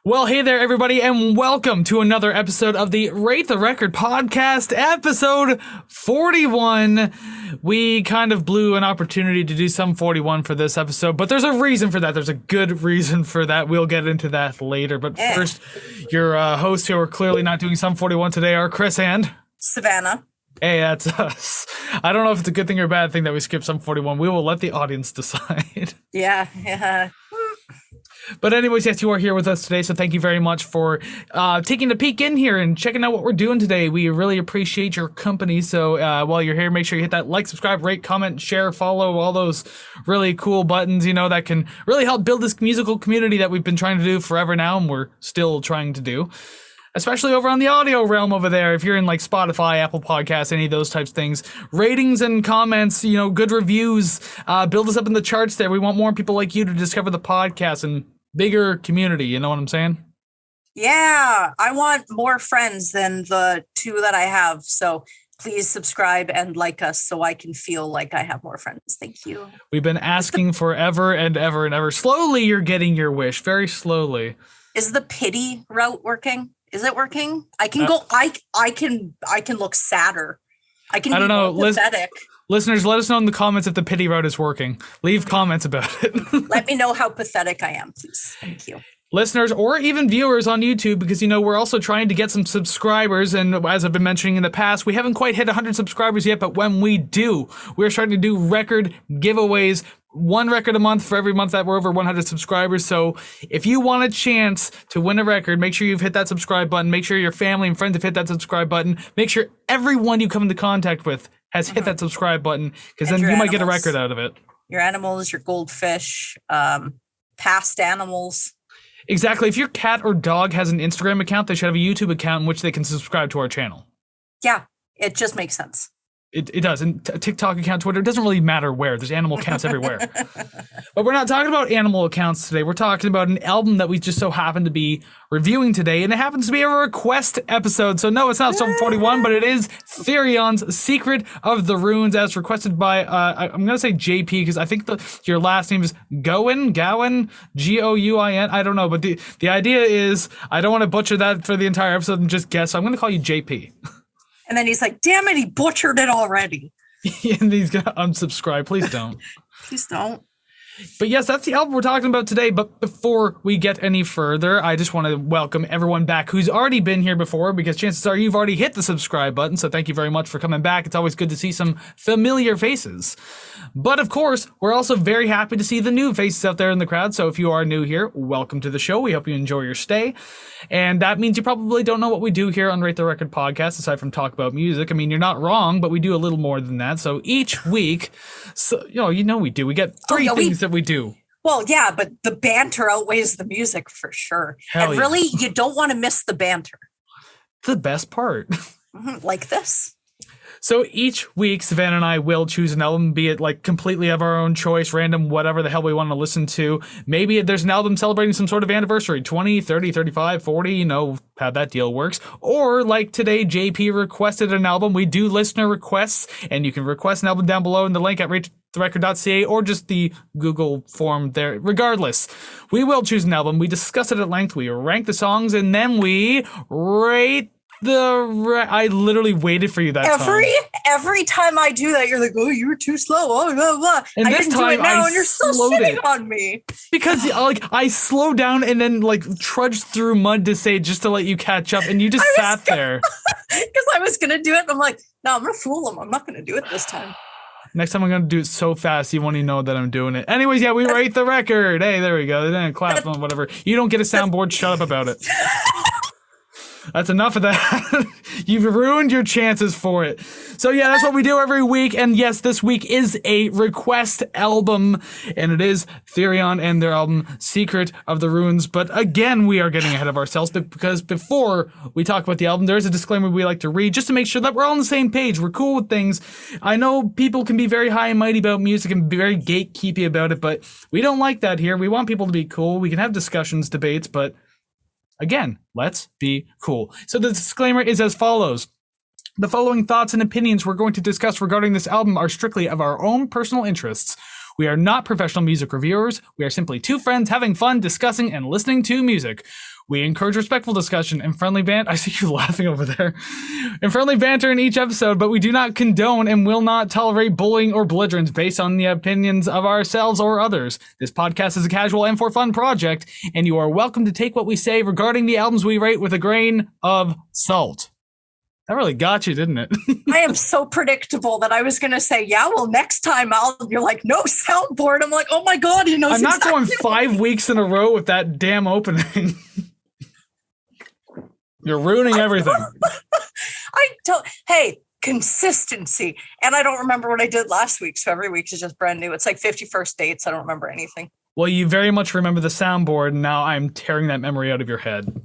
Well, hey there, everybody, and welcome to another episode of the Rate the Record podcast, episode 41. We kind of blew an opportunity to do some 41 for this episode, but there's a reason for that. There's a good reason for that. We'll get into that later. But first, your hosts who are clearly not doing some 41 today are Kris and Savannah. Hey, that's us. I don't know if it's a good thing or a bad thing that we skipped some 41. We will let the audience decide. Yeah. But anyways, yes, you are here with us today, so thank you very much for taking a peek in here and checking out what we're doing today. We really appreciate your company, so while you're here, make sure you hit that like, subscribe, rate, comment, share, follow, all those really cool buttons, that can really help build this musical community that we've been trying to do forever now, and we're still trying to do. Especially over on the audio realm over there, if you're in like Spotify, Apple Podcasts, any of those types of things. Ratings and comments, good reviews, build us up in the charts there. We want more people like you to discover the podcast and bigger community, you know what I'm saying? Yeah, I want more friends than the two that I have. So please subscribe and like us so I can feel like I have more friends. Thank you. We've been asking forever and ever and ever. Slowly, you're getting your wish. Very slowly. Is the pity route working? Is it working? I can go. I can look sadder. I don't know. Pathetic. Listeners, let us know in the comments if the pity route is working. Leave comments about it. Let me know how pathetic I am, please. Thank you. Listeners, or even viewers on YouTube, because, we're also trying to get some subscribers. And as I've been mentioning in the past, we haven't quite hit 100 subscribers yet. But when we do, we're starting to do record giveaways. One record a month for every month that we're over 100 subscribers. So if you want a chance to win a record, make sure you've hit that subscribe button. Make sure your family and friends have hit that subscribe button. Make sure everyone you come into contact with has hit that subscribe button, because then you might get a record out of it. Your animals, your goldfish, past animals. Exactly. If your cat or dog has an Instagram account, they should have a YouTube account in which they can subscribe to our channel. Yeah, it just makes sense. It does. And TikTok account, Twitter, it doesn't really matter where. There's animal accounts everywhere. But we're not talking about animal accounts today. We're talking about an album that we just so happen to be reviewing today. And it happens to be a request episode. So no, it's not Sum 41, but it is Therion's Secret of the Runes, as requested by, I'm going to say JP, because I think your last name is Gowan, Gouin. I don't know. But the idea is, I don't want to butcher that for the entire episode and just guess. So I'm going to call you JP. And then he's like, damn it, he butchered it already. And he's going to unsubscribe. Please don't. Please don't. But yes, that's the album we're talking about today. But before we get any further, I just want to welcome everyone back who's already been here before, because chances are you've already hit the subscribe button. So thank you very much for coming back. It's always good to see some familiar faces. But of course, we're also very happy to see the new faces out there in the crowd. So if you are new here, welcome to the show. We hope you enjoy your stay. And that means you probably don't know what we do here on Rate the Record podcast, aside from talk about music. I mean, you're not wrong, but we do a little more than that. So each week, we do. We get three things that we do. Well, yeah, but the banter outweighs the music for sure. Hell and really, you don't want to miss the banter. The best part. Like this. So each week, Savannah and I will choose an album, be it like completely of our own choice, random, whatever the hell we want to listen to. Maybe there's an album celebrating some sort of anniversary, 20, 30, 35, 40, how that deal works. Or like today, JP requested an album. We do listener requests, and you can request an album down below in the link at ratetherecord.ca or just the Google form there. Regardless, we will choose an album. We discuss it at length. We rank the songs, and then we rate I literally waited for you that time. Every time I do that, you're like, "Oh, you were too slow." Oh, blah blah. And this time, do it now, and you're still sitting on me. Because I slowed down and then trudged through mud just to let you catch up, and you just sat there. Because I was gonna do it, and I'm like, "No, I'm gonna fool him. I'm not gonna do it this time." Next time I'm going to do it so fast you won't even know that I'm doing it. Anyways, yeah, we rate the record. Hey, there we go. Then clap on whatever. You don't get a soundboard. Shut up about it. That's enough of that. You've ruined your chances for it. So yeah, that's what we do every week. And yes, this week is a request album, and it is Therion and their album Secret of the Runes. But again, we are getting ahead of ourselves, because before we talk about the album, there's a disclaimer we like to read just to make sure that we're all on the same page. We're cool with things. I know people can be very high and mighty about music and be very gatekeepy about it, but we don't like that here. We want people to be cool. We can have discussions, debates, but again, let's be cool. So the disclaimer is as follows. The following thoughts and opinions we're going to discuss regarding this album are strictly of our own personal interests. We are not professional music reviewers. We are simply two friends having fun discussing and listening to music. We encourage respectful discussion and friendly banter. I see you laughing over there. And friendly banter in each episode, but we do not condone and will not tolerate bullying or belligerence based on the opinions of ourselves or others. This podcast is a casual and for fun project, and you are welcome to take what we say regarding the albums we rate with a grain of salt. That really got you, didn't it? I am so predictable that I was going to say, yeah, well, next time you're like, no soundboard. I'm like, oh my God, he knows. I'm not going 5 weeks in a row with that damn opening. You're ruining everything. Hey, consistency. And I don't remember what I did last week. So every week is just brand new. It's like 51st dates. I don't remember anything. Well, you very much remember the soundboard. And now I'm tearing that memory out of your head.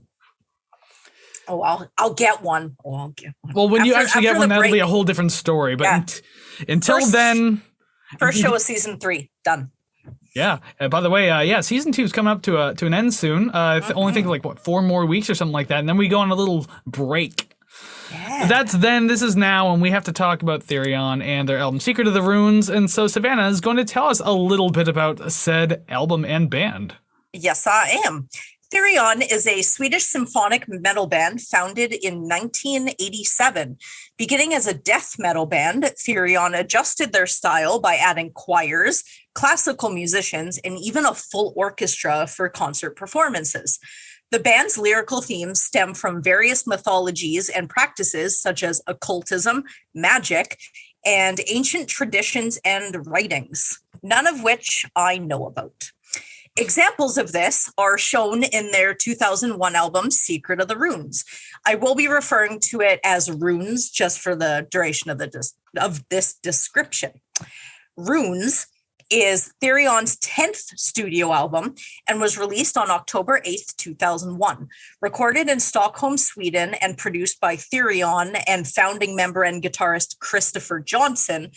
Oh, I'll get one. Oh, I'll get one. Well, when you actually get one, that'll be a whole different story. But until then... First show of season 3. Done. Yeah. By the way, season 2 is coming up to an end soon. Only think like, 4 more weeks or something like that. And then we go on a little break. Yeah. That's then, this is now, and we have to talk about Therion and their album Secret of the Runes. And so Savannah is going to tell us a little bit about said album and band. Yes, I am. Therion is a Swedish symphonic metal band founded in 1987. Beginning as a death metal band, Therion adjusted their style by adding choirs, classical musicians, and even a full orchestra for concert performances. The band's lyrical themes stem from various mythologies and practices such as occultism, magic, and ancient traditions and writings, none of which I know about. Examples of this are shown in their 2001 album, Secret of the Runes. I will be referring to it as Runes just for the duration of this description. Runes is Therion's 10th studio album and was released on October 8th, 2001. Recorded in Stockholm, Sweden, and produced by Therion and founding member and guitarist Christopher Johnson,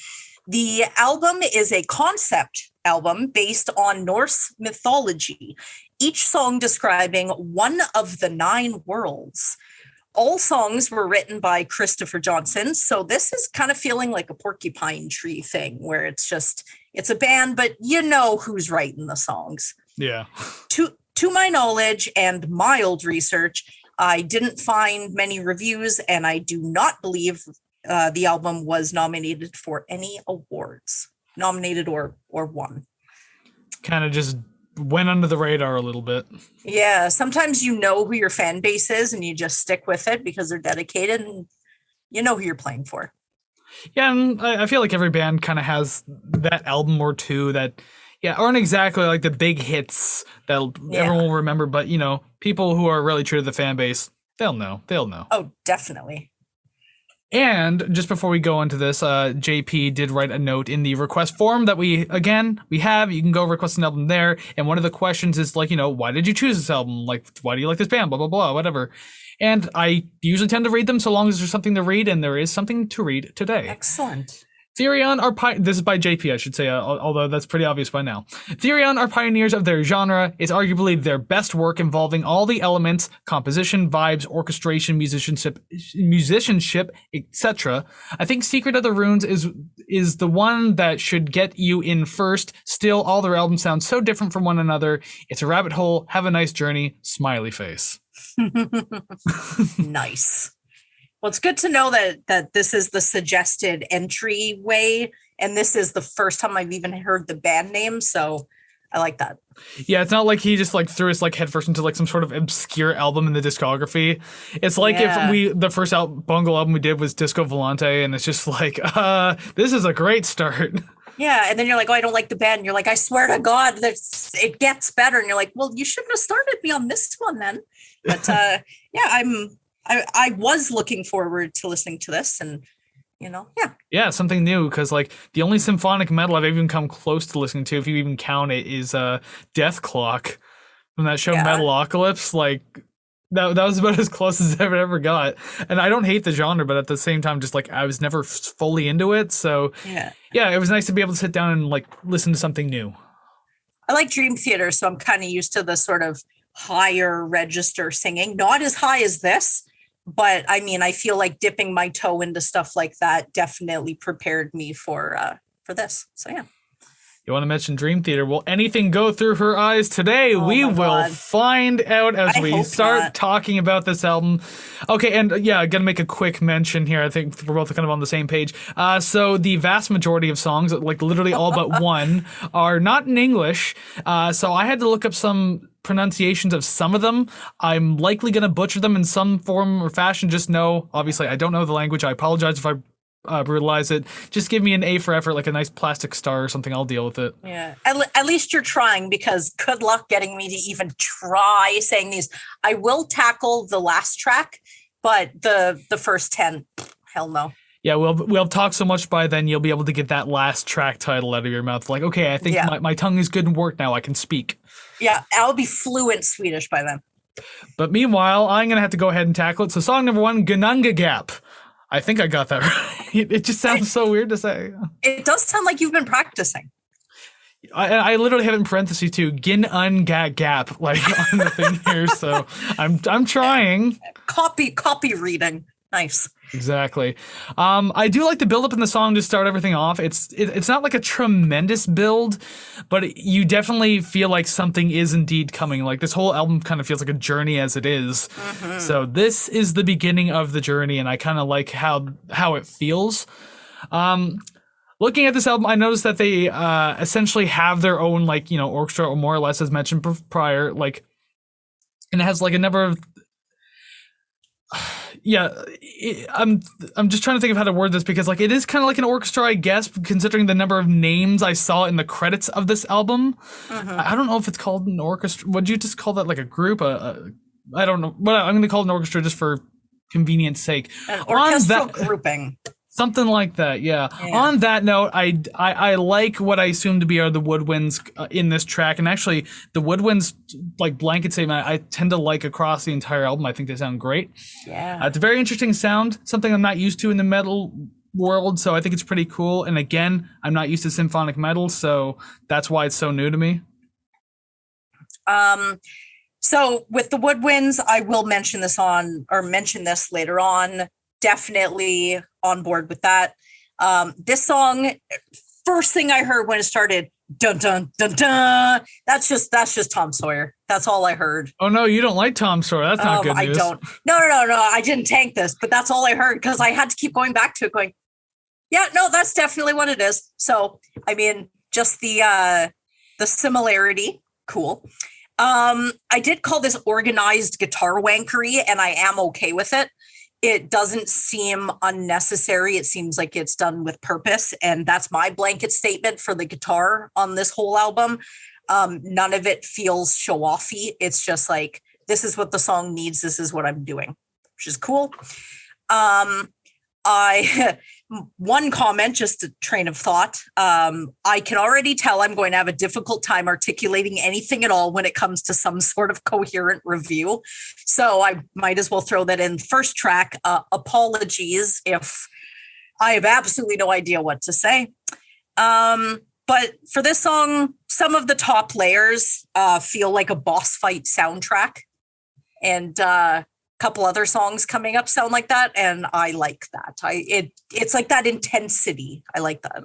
the album is a concept album based on Norse mythology, each song describing one of the 9 worlds. All songs were written by Christopher Johnson, so this is kind of feeling like a Porcupine Tree thing, where it's a band, but you know who's writing the songs. Yeah. To my knowledge and mild research, I didn't find many reviews, and I do not believe the album was nominated for any awards. Nominated or won. Kind of just went under the radar a little bit. Yeah, sometimes you know who your fan base is and you just stick with it because they're dedicated and you know who you're playing for. Yeah, and I feel like every band kind of has that album or two that, aren't exactly like the big hits that everyone will remember, but, people who are really true to the fan base, they'll know. Oh, definitely. And just before we go into this, JP did write a note in the request form that we have. You can go request an album there. And one of the questions is like, why did you choose this album? Like, why do you like this band? Blah, blah, blah, whatever. And I usually tend to read them so long as there's something to read, and there is something to read today. Excellent. Therion this is by JP, I should say, although that's pretty obvious by now. Therion are pioneers of their genre. It's arguably their best work involving all the elements, composition, vibes, orchestration, musicianship, etc. I think Secret of the Runes is the one that should get you in first. Still, all their albums sound so different from one another. It's a rabbit hole. Have a nice journey. Smiley face. Nice. Well, it's good to know that this is the suggested entryway, and this is the first time I've even heard the band name, so I like that. Yeah, it's not like he just like threw us like headfirst into like some sort of obscure album in the discography. It's like if the first Bungle album we did was Disco Volante, and it's just like, this is a great start. Yeah, and then you're like, oh, I don't like the band. And you're like, I swear to God, it gets better. And you're like, well, you shouldn't have started me on this one then. But I was looking forward to listening to this, and yeah, something new, because like the only symphonic metal I've even come close to listening to, if you even count it, is Death Clock from that show Metalocalypse. Like that was about as close as I've ever got, and I don't hate the genre, but at the same time, just like I was never fully into it. So yeah, it was nice to be able to sit down and like listen to something new. I like Dream Theater, so I'm kind of used to the sort of higher register singing, not as high as this. But I mean, I feel like dipping my toe into stuff like that definitely prepared me for this. So yeah. You want to mention Dream Theater? Will anything go through her eyes today? Oh We my will God. find out as I we hope start not. talking about this album. Okay, and yeah, gonna make a quick mention here. I think we're both kind of on the same page. So the vast majority of songs, like literally all but one, are not in English. So I had to look up some pronunciations of some of them. I'm likely gonna butcher them in some form or fashion. Just know, obviously, I don't know the language. I apologize if I brutalize it. Just give me an A for effort, like a nice plastic star or something. I'll deal with it. Yeah. At least you're trying, because good luck getting me to even try saying these. I will tackle the last track, but the first 10, hell no. Yeah, we'll talk so much by then you'll be able to get that last track title out of your mouth. Like, okay, I think Yeah. my tongue is good and work now. I can speak. Yeah, I'll be fluent Swedish by then. But meanwhile, I'm gonna have to go ahead and tackle it. So song number 1, Gununga Gap. I think I got that right. It just sounds so weird to say. It does sound like you've been practicing. I literally have in parentheses too, Gununga Gap, like on the thing here. So I'm trying. Copy reading. Nice. Exactly. I do like the build up in the song to start everything off. It's not like a tremendous build, but you definitely feel like something is indeed coming. Like this whole album kind of feels like a journey as it is. Mm-hmm. So this is the beginning of the journey, and I kind of like how it feels. Looking at this album, I noticed that they essentially have their own orchestra, or more or less as mentioned prior, and it has like a number of. Yeah, I'm just trying to think of how to word this, because it is kind of like an orchestra, I guess, considering the number of names I saw in the credits of this album. Mm-hmm. I don't know if it's called an orchestra. Would you just call that like a group? I don't know. But I'm going to call it an orchestra just for convenience sake. An orchestral grouping. Something like that, yeah. On that note, I like what I assume to be are the woodwinds in this track, and actually the woodwinds, like blanket statement, I tend to like across the entire album. I think they sound great. Yeah, it's a very interesting sound, something I'm not used to in the metal world, so I think it's pretty cool. And again, I'm not used to symphonic metal, so that's why it's so new to me. So with the woodwinds, I will mention this later on. Definitely on board with that. This song, first thing I heard when it started, dun dun dun dun. That's just Tom Sawyer. That's all I heard. Oh no, you don't like Tom Sawyer. That's not good news. I don't. No. I didn't tank this, but that's all I heard, because I had to keep going back to it, going, yeah, no, that's definitely what it is. So I mean, just the similarity, cool. I did call this organized guitar wankery, and I am okay with it. It doesn't seem unnecessary. It seems like it's done with purpose. And that's my blanket statement for the guitar on this whole album. None of it feels show-offy. It's just like, this is what the song needs. This is what I'm doing, which is cool. One comment, just a train of thought. I can already tell I'm going to have a difficult time articulating anything at all when it comes to some sort of coherent review. So I might as well throw that in. First track, apologies if I have absolutely no idea what to say. But for this song, some of the top layers feel like a boss fight soundtrack. And couple other songs coming up sound like that, and I like that. It's like that intensity. I like that.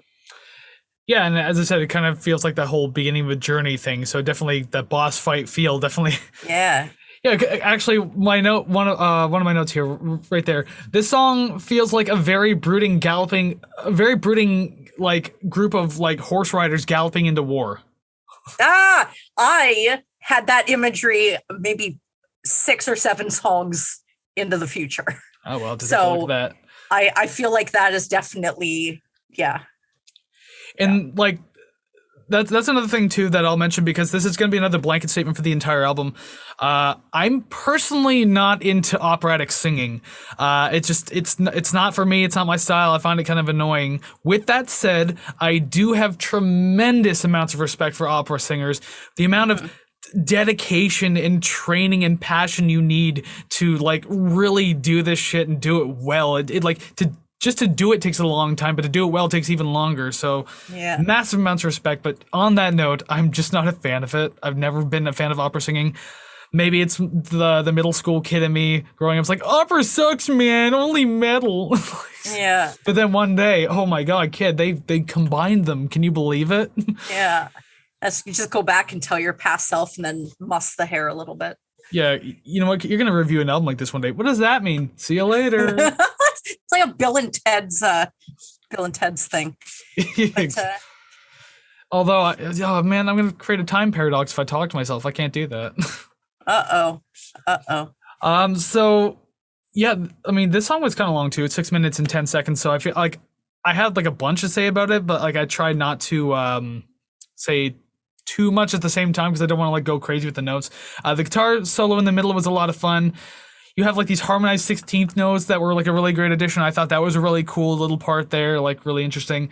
Yeah, and as I said, it kind of feels like the whole beginning of a journey thing. So definitely the boss fight feel, definitely. Yeah. Yeah, actually, one of my notes here, right there. This song feels like a very brooding like group of like horse riders galloping into war. I had that imagery maybe 6 or 7 songs into the future. Oh well, does it feel like that? I feel like that is definitely, yeah. And like that's another thing too that I'll mention, because this is going to be another blanket statement for the entire album. I'm personally not into operatic singing. It's not for me. It's not my style. I find it kind of annoying. With that said, I do have tremendous amounts of respect for opera singers. The amount of dedication and training and passion you need to like really do this shit and do it well. It like to do it takes a long time, but to do it well takes even longer. So yeah, massive amounts of respect. But on that note, I'm just not a fan of it. I've never been a fan of opera singing. Maybe it's the middle school kid in me growing up. It's like, opera sucks, man. Only metal. Yeah. But then one day, oh my god, kid, they combined them. Can you believe it? Yeah. You just go back and tell your past self and then muss the hair a little bit. Yeah, you know what? You're gonna review an album like this one day. What does that mean? See you later. It's like a Bill and Ted's thing. But, Although, oh man, I'm gonna create a time paradox if I talk to myself. I can't do that. So yeah, I mean, this song was kind of long too. It's 6 minutes and 10 seconds. So I feel like I had like a bunch to say about it, but like I tried not to say too much at the same time because I don't want to like go crazy with the notes. The guitar solo in the middle was a lot of fun. You have like these harmonized 16th notes that were like a really great addition. I thought that was a really cool little part there, like really interesting.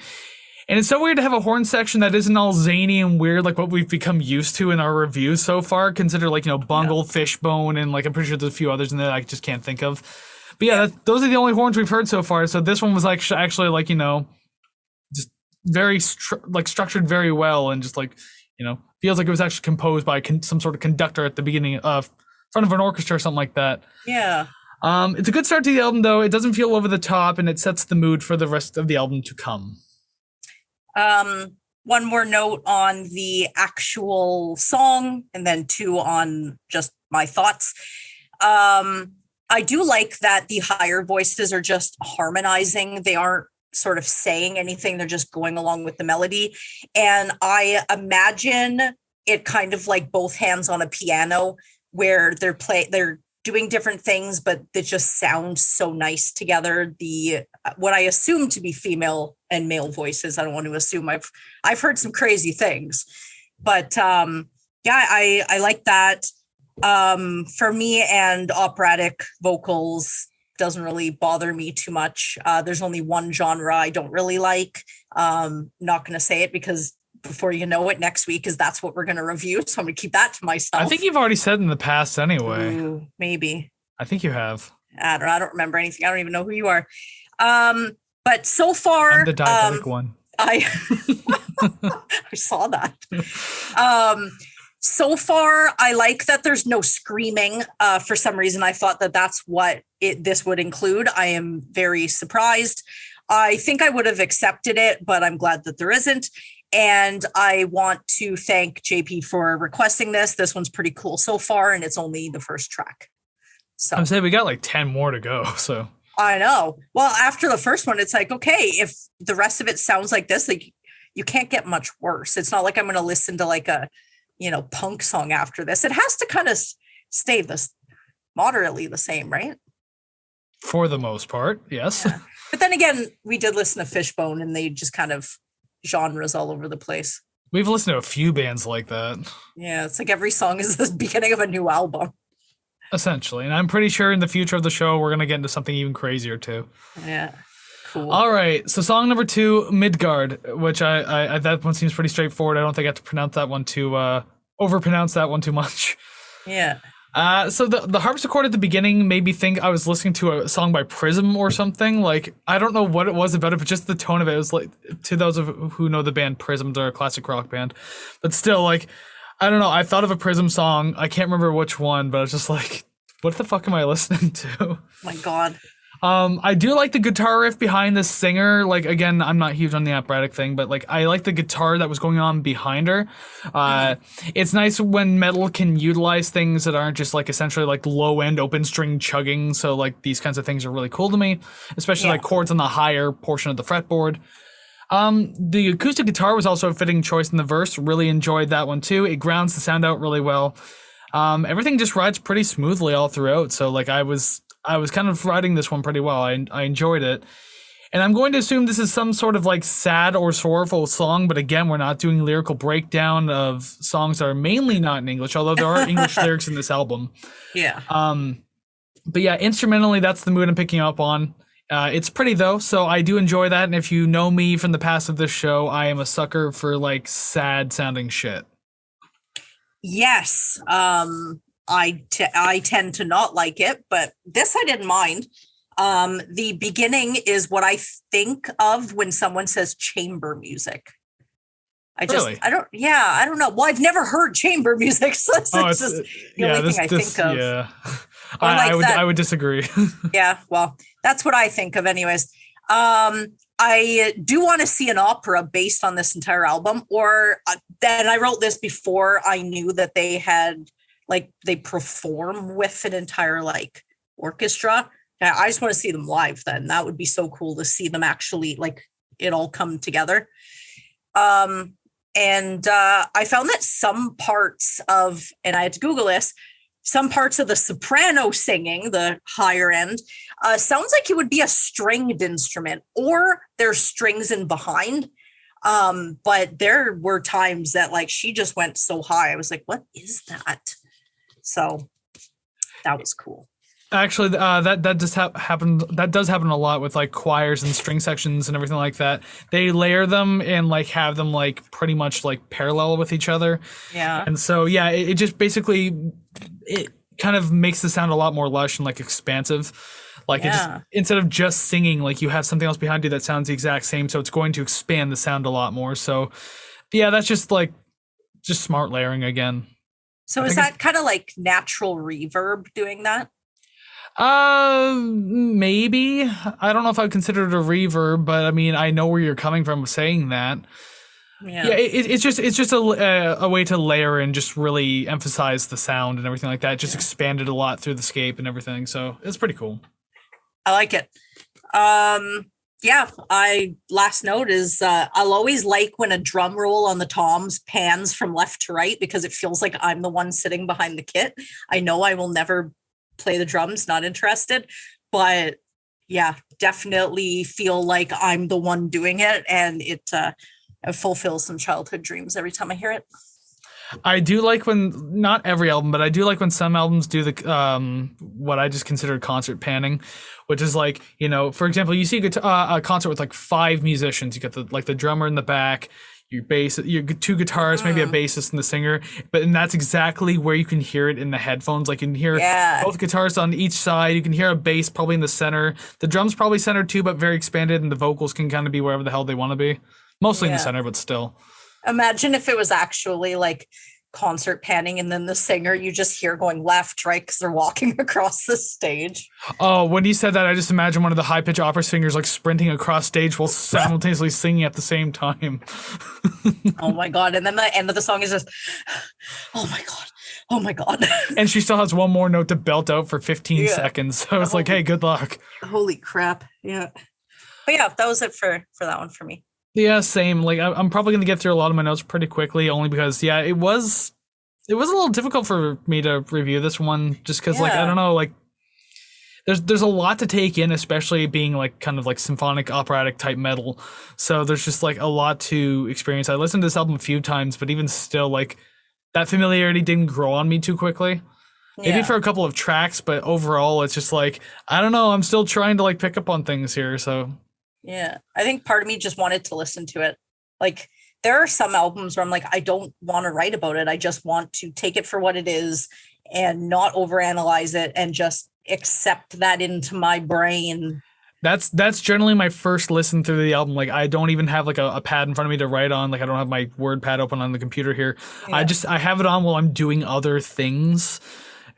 And it's so weird to have a horn section that isn't all zany and weird like what we've become used to in our reviews so far. Consider like, you know, Bungle, Fishbone, and like I'm pretty sure there's a few others in there that I just can't think of. But yeah, those are the only horns we've heard so far. So this one was like actually like, you know, just very structured very well and just like, you know, feels like it was actually composed by some sort of conductor at the beginning of front of an orchestra or something like that. Yeah. It's a good start to the album though. It doesn't feel over the top and it sets the mood for the rest of the album to come. One more note on the actual song and then 2 on just my thoughts. I do like that the higher voices are just harmonizing. They aren't sort of saying anything. They're just going along with the melody. And I imagine it kind of like both hands on a piano where they're doing different things, but they just sound so nice together. What I assume to be female and male voices. I don't want to assume. I've heard some crazy things, but yeah, I like that. For me, and operatic vocals doesn't really bother me too much. There's only one genre I don't really like. Not going to say it because before you know it, next week that's what we're going to review. So I'm going to keep that to myself. I think you've already said in the past anyway. Ooh, maybe. I think you have. I don't remember anything. I don't even know who you are. But so far, I'm the diabetic one. I saw that. So far, I like that there's no screaming. For some reason, I thought that's what this would include. I am very surprised. I think I would have accepted it, but I'm glad that there isn't. And I want to thank JP for requesting this. This one's pretty cool so far, and it's only the first track. So I'm saying we got like 10 more to go. So I know. Well, after the first one, it's like, okay, if the rest of it sounds like this, like you can't get much worse. It's not like I'm going to listen to like a, you know, punk song after this. It has to kind of stay this moderately the same, right? For the most part, yes. Yeah. But then again, we did listen to Fishbone and they just kind of genres all over the place. We've listened to a few bands like that. Yeah, it's like every song is the beginning of a new album. Essentially. And I'm pretty sure in the future of the show, we're going to get into something even crazier too. Yeah. Cool. All right. So song number 2, Midgard, which I that one seems pretty straightforward. I don't think I have to pronounce that one overpronounce that one too much. Yeah. So the harpsichord at the beginning made me think I was listening to a song by Prism or something. Like, I don't know what it was about it, but just the tone of it was like, to those of who know the band Prism, they're a classic rock band. But still, like, I don't know. I thought of a Prism song. I can't remember which one, but I was just like, what the fuck am I listening to? Oh my God. I do like the guitar riff behind the singer. Like, again, I'm not huge on the operatic thing, but like I like the guitar that was going on behind her. It's nice when metal can utilize things that aren't just like essentially like low end open string chugging. So like these kinds of things are really cool to me, especially like chords on the higher portion of the fretboard. The acoustic guitar was also a fitting choice in the verse. Really enjoyed that one too. It grounds the sound out really well. Everything just rides pretty smoothly all throughout. So like I was kind of riding this one pretty well. I enjoyed it. And I'm going to assume this is some sort of like sad or sorrowful song, but again, we're not doing lyrical breakdown of songs that are mainly not in English, although there are English lyrics in this album. Yeah. But yeah, instrumentally, that's the mood I'm picking up on. It's pretty though, so I do enjoy that. And if you know me from the past of this show, I am a sucker for like sad sounding shit. Yes. I tend to not like it, but this I didn't mind. The beginning is what I think of when someone says chamber music. I don't know. Well, I've never heard chamber music, so it's just the only thing I think of. Yeah, I would disagree. Yeah, well, that's what I think of anyways. I do want to see an opera based on this entire album, or then I wrote this before I knew that they had they perform with an entire orchestra. I just want to see them live. Then that would be so cool to see them actually it all come together. And I found that some parts of, and I had to Google this, some parts of the soprano singing, the higher end, sounds like it would be a stringed instrument, or there's strings in behind. But there were times that she just went so high. I was like, what is that? So that was cool. Actually, that just happened. That does happen a lot with choirs and string sections and everything like that. They layer them and have them pretty much parallel with each other. Yeah. And so yeah, it just basically it kind of makes the sound a lot more lush and expansive. It just, instead of just singing, you have something else behind you that sounds the exact same, so it's going to expand the sound a lot more. So yeah, that's just just smart layering again. So is that kind of natural reverb doing that? Maybe. I don't know if I'd consider it a reverb, but I mean, I know where you're coming from saying that. Yeah, it's just a way to layer and just really emphasize the sound and everything like that. It just expanded a lot through the scape and everything, so it's pretty cool. I like it. Last note is I'll always like when a drum roll on the toms pans from left to right, because it feels like I'm the one sitting behind the kit. I know I will never play the drums, not interested, but yeah, definitely feel like I'm the one doing it, and it fulfills some childhood dreams every time I hear it. I do like when, not every album, but I do like when some albums do the what I just consider concert panning, which is for example, you see a concert with 5 musicians. You got the drummer in the back, your bass, your 2 guitarists, maybe a bassist and the singer, and that's exactly where you can hear it in the headphones. You can hear both guitarists on each side. You can hear a bass probably in the center. The drums probably center too, but very expanded, and the vocals can kind of be wherever the hell they want to be. Mostly in the center, but still. Imagine if it was actually concert panning, and then the singer you just hear going left, right, because they're walking across the stage. Oh, when you said that, I just imagine one of the high-pitched opera singers sprinting across stage while simultaneously singing at the same time. Oh my god. And then the end of the song is just, oh my god, oh my god. And she still has one more note to belt out for 15 seconds, so it's hey, good luck. Holy crap. Yeah. But yeah, that was it for that one for me. Yeah, same. I'm probably gonna get through a lot of my notes pretty quickly, only because it was a little difficult for me to review this one, just because I don't know, there's a lot to take in, especially being kind of symphonic operatic type metal. So there's just a lot to experience. I listened to this album a few times, but even still, that familiarity didn't grow on me too quickly. Maybe for a couple of tracks, but overall it's just I don't know, I'm still trying to pick up on things here, so. Yeah, I think part of me just wanted to listen to it. There are some albums where I'm I don't want to write about it. I just want to take it for what it is and not overanalyze it and just accept that into my brain. That's generally my first listen through the album. I don't even have a pad in front of me to write on. I don't have my word pad open on the computer here. Yeah. I have it on while I'm doing other things.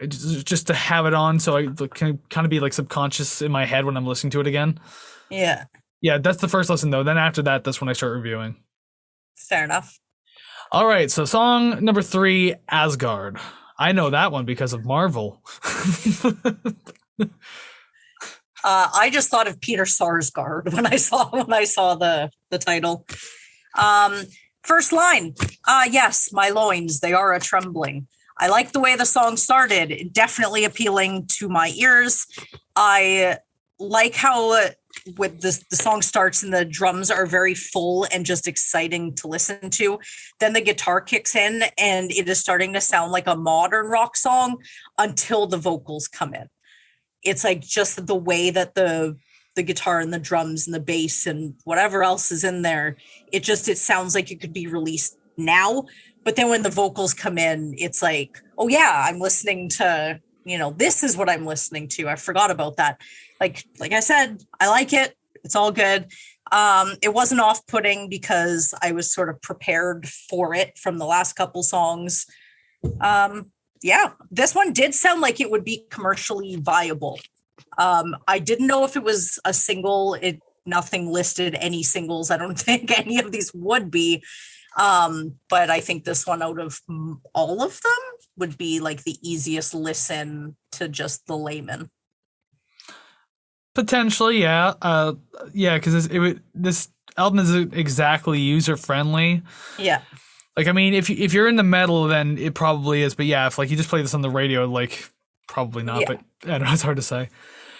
Just to have it on so I can kind of be subconscious in my head when I'm listening to it again. Yeah. Yeah, that's the first listen, though. Then after that, that's when I start reviewing. Fair enough. All right, so song number 3, Asgard. I know that one because of Marvel. I just thought of Peter Sarsgaard when I saw the title. First line. Yes, my loins, they are a trembling. I like the way the song started. Definitely appealing to my ears. I like how with the song starts and the drums are very full and just exciting to listen to. Then the guitar kicks in and it is starting to sound like a modern rock song until the vocals come in. It's just the way that the guitar and the drums and the bass and whatever else is in there, it sounds like it could be released now. But then when the vocals come in, it's oh yeah, I'm listening to, this is what I'm listening to. I forgot about that. Like I said, I like it. It's all good. It wasn't off-putting because I was sort of prepared for it from the last couple songs. This one did sound like it would be commercially viable. I didn't know if it was a single. It nothing listed, any singles. I don't think any of these would be. But I think this one out of all of them would be like the easiest listen to just the layman. Potentially, yeah. Yeah, because this album isn't exactly user friendly. Yeah. Like, I mean, if you're into metal, then it probably is. But yeah, if like you just play this on the radio, like probably not. Yeah. But I don't know, it's hard to say.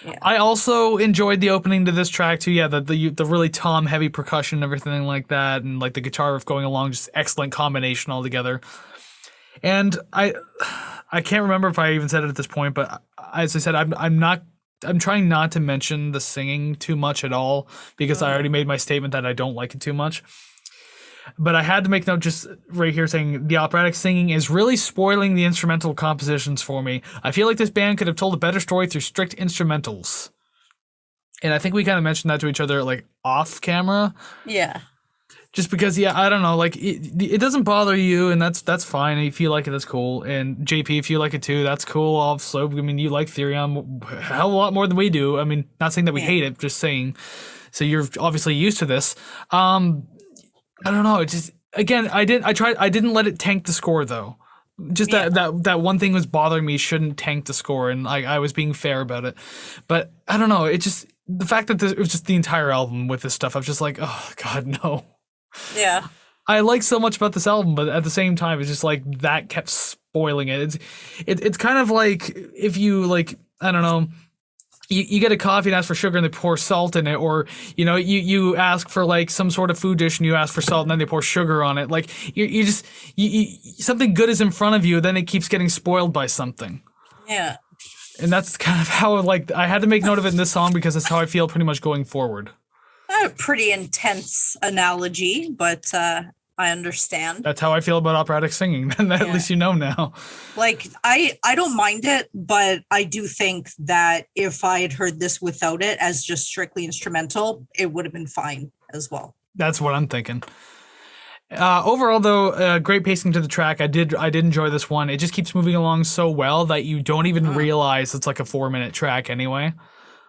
Yeah. I also enjoyed the opening to this track too. Yeah, the really tom heavy percussion and everything like that, and like the guitar riff going along, just excellent combination altogether. And I can't remember if I even said it at this point, but as I said, I'm trying not to mention the singing too much at all because I already made my statement that I don't like it too much. But I had to make note just right here saying the operatic singing is really spoiling the instrumental compositions for me. I feel like this band could have told a better story through strict instrumentals. And I think we kind of mentioned that to each other like off camera. Yeah. Just because, yeah, I don't know, like it doesn't bother you, and that's fine. If you like it, that's cool. And JP, if you like it too, that's cool. Also, I mean, you like Therion a hell of a lot more than we do. I mean, not saying that we hate it, just saying. So you're obviously used to this. I don't know. It just again, I didn't let it tank the score though. Just that one thing was bothering me shouldn't tank the score, and I was being fair about it. But I don't know. It just the fact that it was just the entire album with this stuff. I was just like, oh God, no. Yeah. I like so much about this album, but at the same time, it's just like that kept spoiling it. It's kind of like if you like, I don't know. You get a coffee and ask for sugar and they pour salt in it, or you ask for like some sort of food dish and you ask for salt and then they pour sugar on it. Like you something good is in front of you, then it keeps getting spoiled by something. Yeah. And that's kind of how like I had to make note of it in this song because that's how I feel pretty much going forward. A pretty intense analogy, but I understand. That's how I feel about operatic singing. And at least you know now. Like I don't mind it, but I do think that if I had heard this without it as just strictly instrumental, it would have been fine as well. That's what I'm thinking. Overall, though, great pacing to the track. I did enjoy this one. It just keeps moving along so well that you don't even realize it's like a 4-minute track anyway.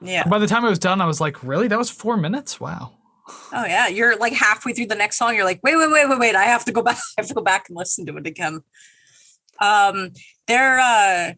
Yeah. By the time it was done, I was like, really? That was 4 minutes? Wow. Oh yeah. You're like halfway through the next song. You're like, wait. I have to go back. I have to go back and listen to it again. There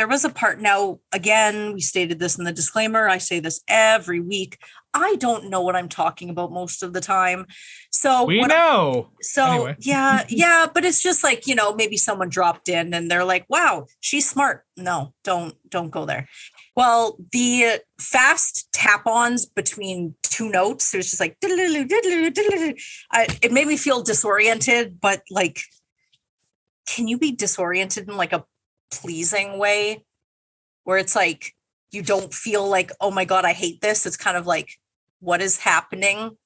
was a part. Now, again, we stated this in the disclaimer. I say this every week. I don't know what I'm talking about most of the time. So we know. Anyway. yeah. But it's just like, maybe someone dropped in and they're like, wow, she's smart. No, don't go there. Well, the fast tap-ons between two notes, there's just like, it made me feel disoriented, but like, can you be disoriented in like a pleasing way where it's like, you don't feel like, oh my God, I hate this. It's kind of like, what is happening?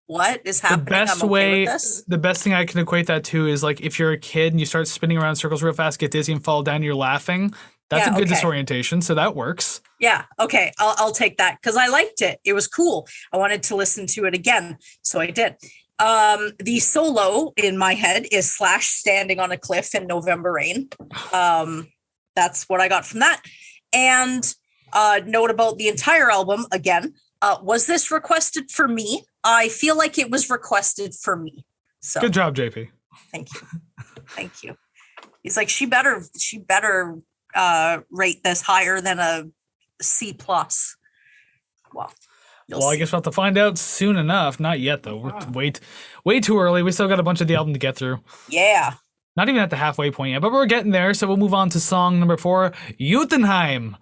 What is happening? The best thing I can equate that to is like, if you're a kid and you start spinning around in circles real fast, get dizzy and fall down, you're laughing. That's a good disorientation, so that works. Yeah, okay, I'll take that because I liked it. It was cool. I wanted to listen to it again, so I did. The solo in my head is Slash standing on a cliff in November rain. That's what I got from that. And note about the entire album again. Was this requested for me? I feel like it was requested for me. So good job, JP. Thank you. He's like, she better rate this higher than a C+. Well, I guess we'll have to find out soon enough. Not yet, though. We're way too early. We still got a bunch of the album to get through. Yeah. Not even at the halfway point yet, but we're getting there. So we'll move on to song number 4, Jotunheim.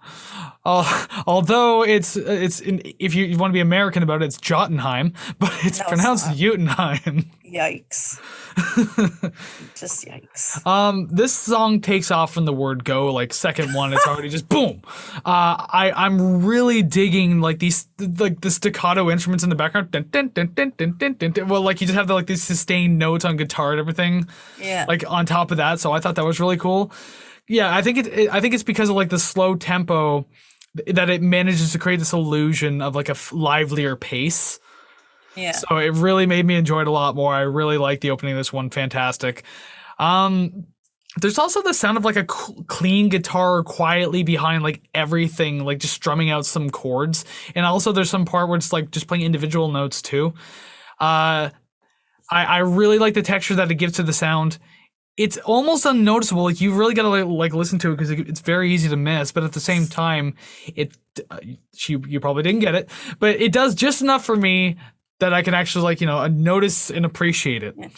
Although it's if you want to be American about it, it's Jotunheim, but it's pronounced Jotunheim. Yikes. Just yikes. This song takes off from the word go, like second one, it's already just boom. I'm really digging like the staccato instruments in the background. Dun, dun, dun, dun, dun, dun, dun, dun. Well, like you just have these sustained notes on guitar and everything. Yeah. Like on top of that, so I thought that was really cool. Yeah, I think it's because of like the slow tempo that it manages to create this illusion of like a livelier pace. Yeah. So it really made me enjoy it a lot more. I really like the opening of this one. Fantastic. There's also the sound of like a clean guitar quietly behind like everything, like just strumming out some chords. And also there's some part where it's like just playing individual notes too. I really like the texture that it gives to the sound. It's almost unnoticeable. Like you really gotta like listen to it because it's very easy to miss. But at the same time, you probably didn't get it, but it does just enough for me that I can actually like notice and appreciate it. Yeah.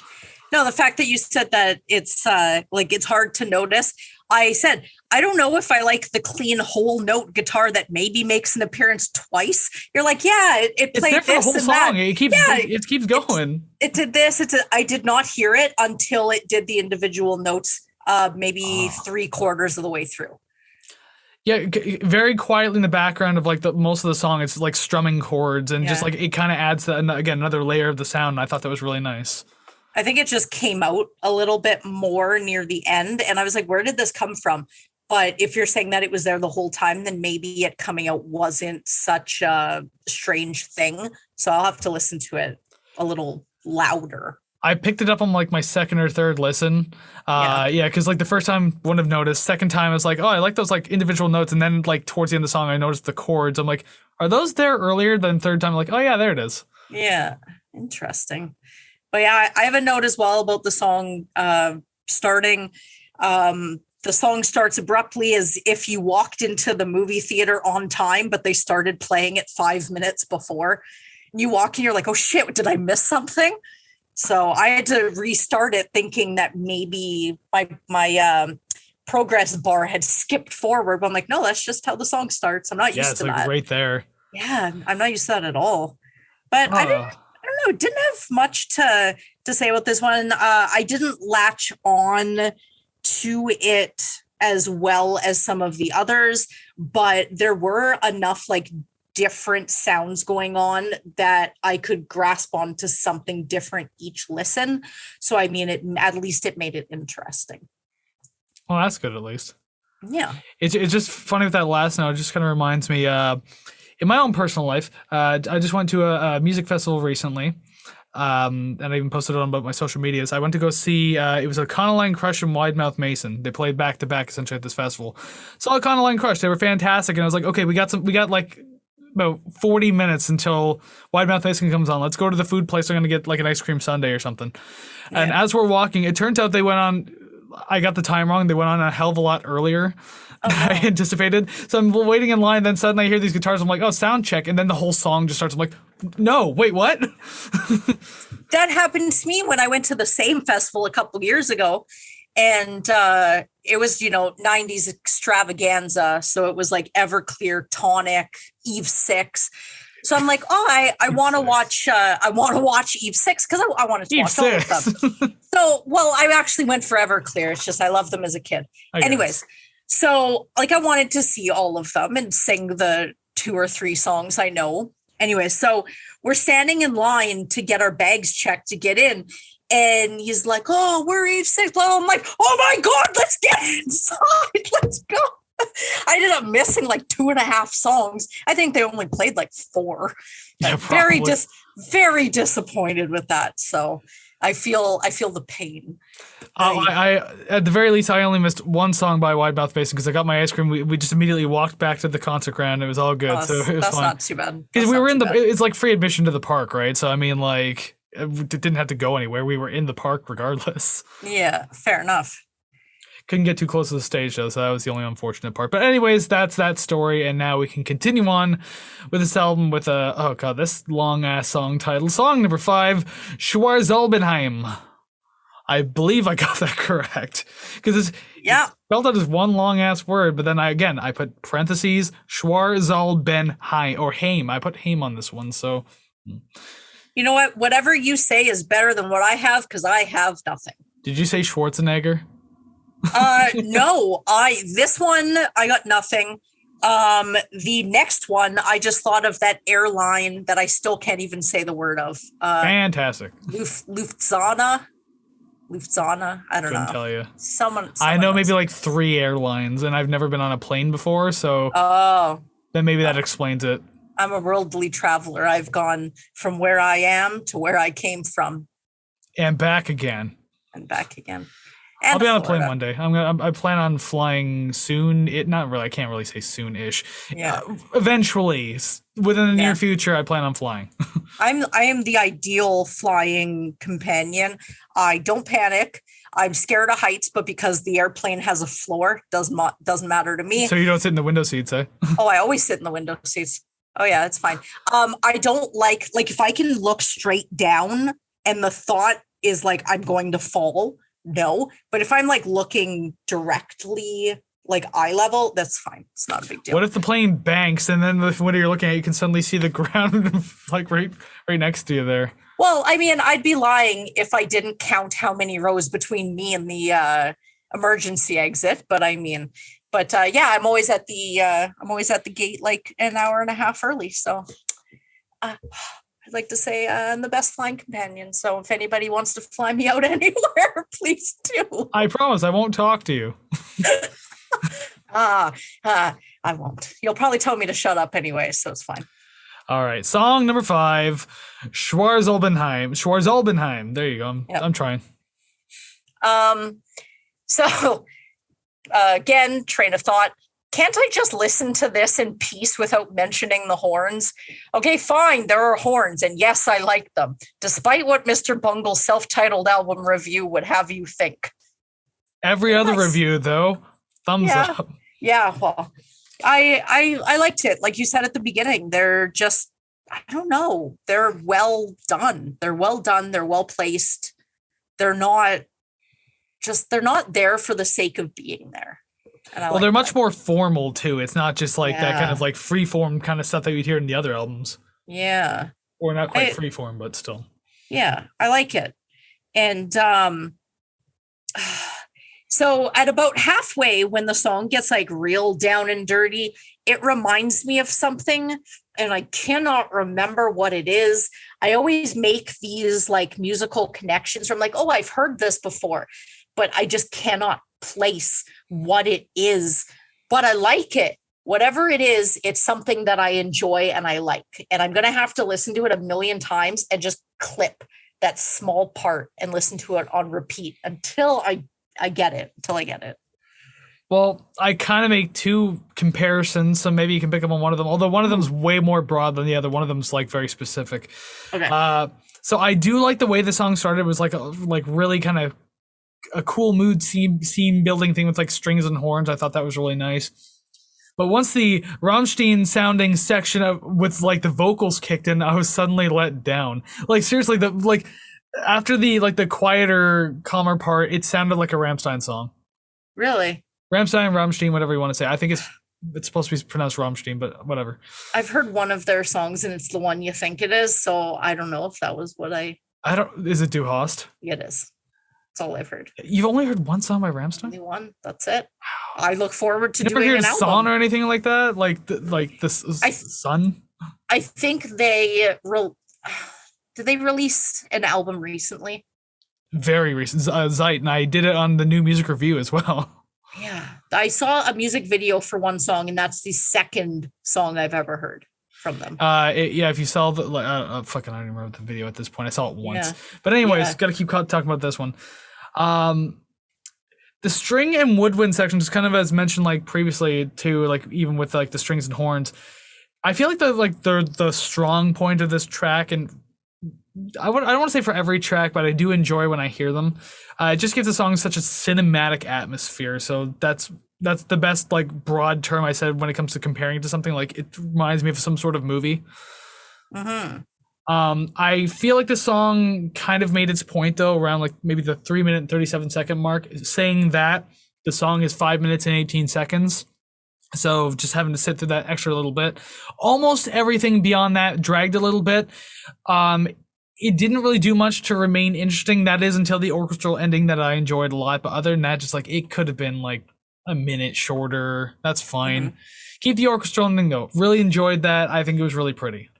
No, the fact that you said that it's it's hard to notice. I said, I don't know if I like the clean whole note guitar that maybe makes an appearance twice. You're like, yeah, it played there for this the whole and song. that. It keeps going. It did this. I did not hear it until it did the individual notes, maybe 3/4 of the way through. Yeah, very quietly in the background of like most of the song, it's like strumming chords and just like it kind of adds another layer of the sound. And I thought that was really nice. I think it just came out a little bit more near the end. And I was like, where did this come from? But if you're saying that it was there the whole time, then maybe it coming out wasn't such a strange thing. So I'll have to listen to it a little louder. I picked it up on like my second or third listen. Because like the first time wouldn't have noticed. Second time I was like, oh, I like those like individual notes. And then like towards the end of the song, I noticed the chords. I'm like, are those there earlier? Then third time, I'm like, oh yeah, there it is. Yeah, interesting. But yeah, I have a note as well about the song starting. The song starts abruptly as if you walked into the movie theater on time, but they started playing it 5 minutes before. And you walk in, you're like, oh shit, did I miss something? So I had to restart it thinking that maybe my progress bar had skipped forward. But I'm like, no, that's just how the song starts. I'm not used to that. Yeah, it's like right there. Yeah, I'm not used to that at all. But I don't know, didn't have much to say about this one. I didn't latch on to it as well as some of the others, but there were enough like different sounds going on that I could grasp onto something different each listen. So I mean, at least it made it interesting. Well, that's good at least. Yeah. It's just funny with that last note. It just kind of reminds me, in my own personal life, I just went to a music festival recently. And I even posted it on my social medias. I went to go see, it was a Econoline Crush and Wide Mouth Mason. They played back to back essentially at this festival. Saw Econoline Crush. They were fantastic. And I was like, okay, we got like about 40 minutes until Wide Mouth Mason comes on. Let's go to the food place. I'm going to get like an ice cream sundae or something. Yeah. And as we're walking, it turns out they went on, I got the time wrong. They went on a hell of a lot earlier than I anticipated. So I'm waiting in line. Then suddenly I hear these guitars. I'm like, oh, sound check. And then the whole song just starts. I'm like, no, wait, what? That happened to me when I went to the same festival a couple of years ago. And it was, 90s extravaganza. So it was like Everclear, Tonic, Eve 6. So I'm like, oh, I want to watch Eve 6 because I wanted to watch all of them. So, well, I actually went for Everclear. It's just I loved them as a kid. Anyways, so like I wanted to see all of them and sing the 2 or 3 songs I know. Anyway, so we're standing in line to get our bags checked to get in. And he's like, oh, we're Eve 6. I'm like, oh my God, let's get inside. Let's go. I ended up missing like 2.5 songs. I think they only played like 4. Yeah, very disappointed with that. So I feel the pain. I at the very least, I only missed 1 song by Wide Mouth Basin because I got my ice cream. We just immediately walked back to the concert ground. It was all good. So it was that's fine. Not too bad. Because we were in it's like free admission to the park, right? So I mean, like, it didn't have to go anywhere. We were in the park regardless. Yeah, fair enough. Couldn't get too close to the stage though, so that was the only unfortunate part. But anyways, that's that story, and now we can continue on with this album with this long ass song title. Song number 5, Schwarzalbenheim. I believe I got that correct. Because it's spelled out as one long ass word, but then I put parentheses, Schwarzalbenheim or Heim. I put Heim on this one, so you know what? Whatever you say is better than what I have because I have nothing. Did you say Schwarzenegger? No, this one I got nothing. The next one I just thought of that airline that I still can't even say the word of. Fantastic. Lufthansa. I don't know. Couldn't tell you. Someone I know maybe like 3 airlines, and I've never been on a plane before, so then maybe that explains it. I'm a worldly traveler. I've gone from where I am to where I came from. And back again. I'll And be on a plane Florida. one day. I plan on flying soon. It not really. I can't really say soon-ish. Yeah. Eventually, within the near Yeah. future, I plan on flying. I am the ideal flying companion. I don't panic. I'm scared of heights, but because the airplane has a floor, doesn't matter to me. So you don't sit in the window seats, eh? Oh, I always sit in the window seats. Oh yeah, that's fine. I don't like if I can look straight down and the thought is like I'm going to fall. No, but if I'm like looking directly like eye level, that's fine. It's not a big deal. What if the plane banks and then the window you're looking at, you can suddenly see the ground like right next to you there? Well, I mean, I'd be lying if I didn't count how many rows between me and the emergency exit. But I mean, yeah, I'm always at the gate like an hour and a half early. So I'd like to say I'm the best flying companion. So if anybody wants to fly me out anywhere, please do. I promise I won't talk to you. I won't. You'll probably tell me to shut up anyway, so it's fine. All right, song number 5, Schwarzalbenheim. Schwarzalbenheim. There you go. Yep. I'm trying. So again, train of thought. Can't I just listen to this in peace without mentioning the horns? Okay, fine, there are horns, and yes, I like them, despite what Mr. Bungle's self-titled album review would have you think. Every other review, though, thumbs up. Yeah, well, I liked it. Like you said at the beginning, they're just, I don't know, they're well done. They're well done. They're well placed. They're not there for the sake of being there. Well, they're much more formal too. It's not just like that kind of like freeform kind of stuff that you'd hear in the other albums. Yeah. Or not quite freeform, but still. Yeah, I like it. And so at about halfway, when the song gets like real down and dirty, it reminds me of something, and I cannot remember what it is. I always make these like musical connections from like, oh, I've heard this before, but I just cannot place what it is. But I like it. Whatever it is, it's something that I enjoy and I like. And I'm going to have to listen to it a million times and just clip that small part and listen to it on repeat until I get it. Well, I kind of make 2 comparisons, so maybe you can pick up on one of them. Although one of them's way more broad than the other. One of them's like very specific. Okay. So I do like the way the song started. It was like really kind of a cool mood scene building thing with like strings and horns. I thought that was really nice. But once the Rammstein sounding section with like the vocals kicked in, I was suddenly let down. Like seriously, after the quieter, calmer part, it sounded like a Rammstein song. Really? Rammstein, whatever you want to say. I think it's supposed to be pronounced Rammstein, but whatever. I've heard one of their songs and it's the one you think it is, so I don't know if that was what I don't. Is it Du Hast? It is. That's all I've heard. You've only heard one song by Rammstein? Only one. That's it. I look forward to never doing hear an Son album or anything like that. Sun. I think they did they release an album recently? Very recent. Zeit, and I did it on the new music review as well. Yeah, I saw a music video for one song, and that's the second song I've ever heard from them. If you saw the I don't even remember the video at this point. I saw it once, but anyways, got to keep talking about this one. The string and woodwind section, just kind of as mentioned like previously too, like even with like the strings and horns, I feel like the strong point of this track, and I don't want to say for every track, but I do enjoy when I hear them. It just gives the song such a cinematic atmosphere. So that's the best like broad term I said when it comes to comparing it to something. Like it reminds me of some sort of movie. Mm-hmm. I feel like the song kind of made its point though around like maybe the 3-minute and 37-second mark, saying that the song is 5 minutes and 18 seconds. So just having to sit through that extra little bit. Almost everything beyond that dragged a little bit. It didn't really do much to remain interesting. That is until the orchestral ending that I enjoyed a lot. But other than that, just like it could have been like a minute shorter. That's fine. Mm-hmm. Keep the orchestral ending though. Really enjoyed that. I think it was really pretty.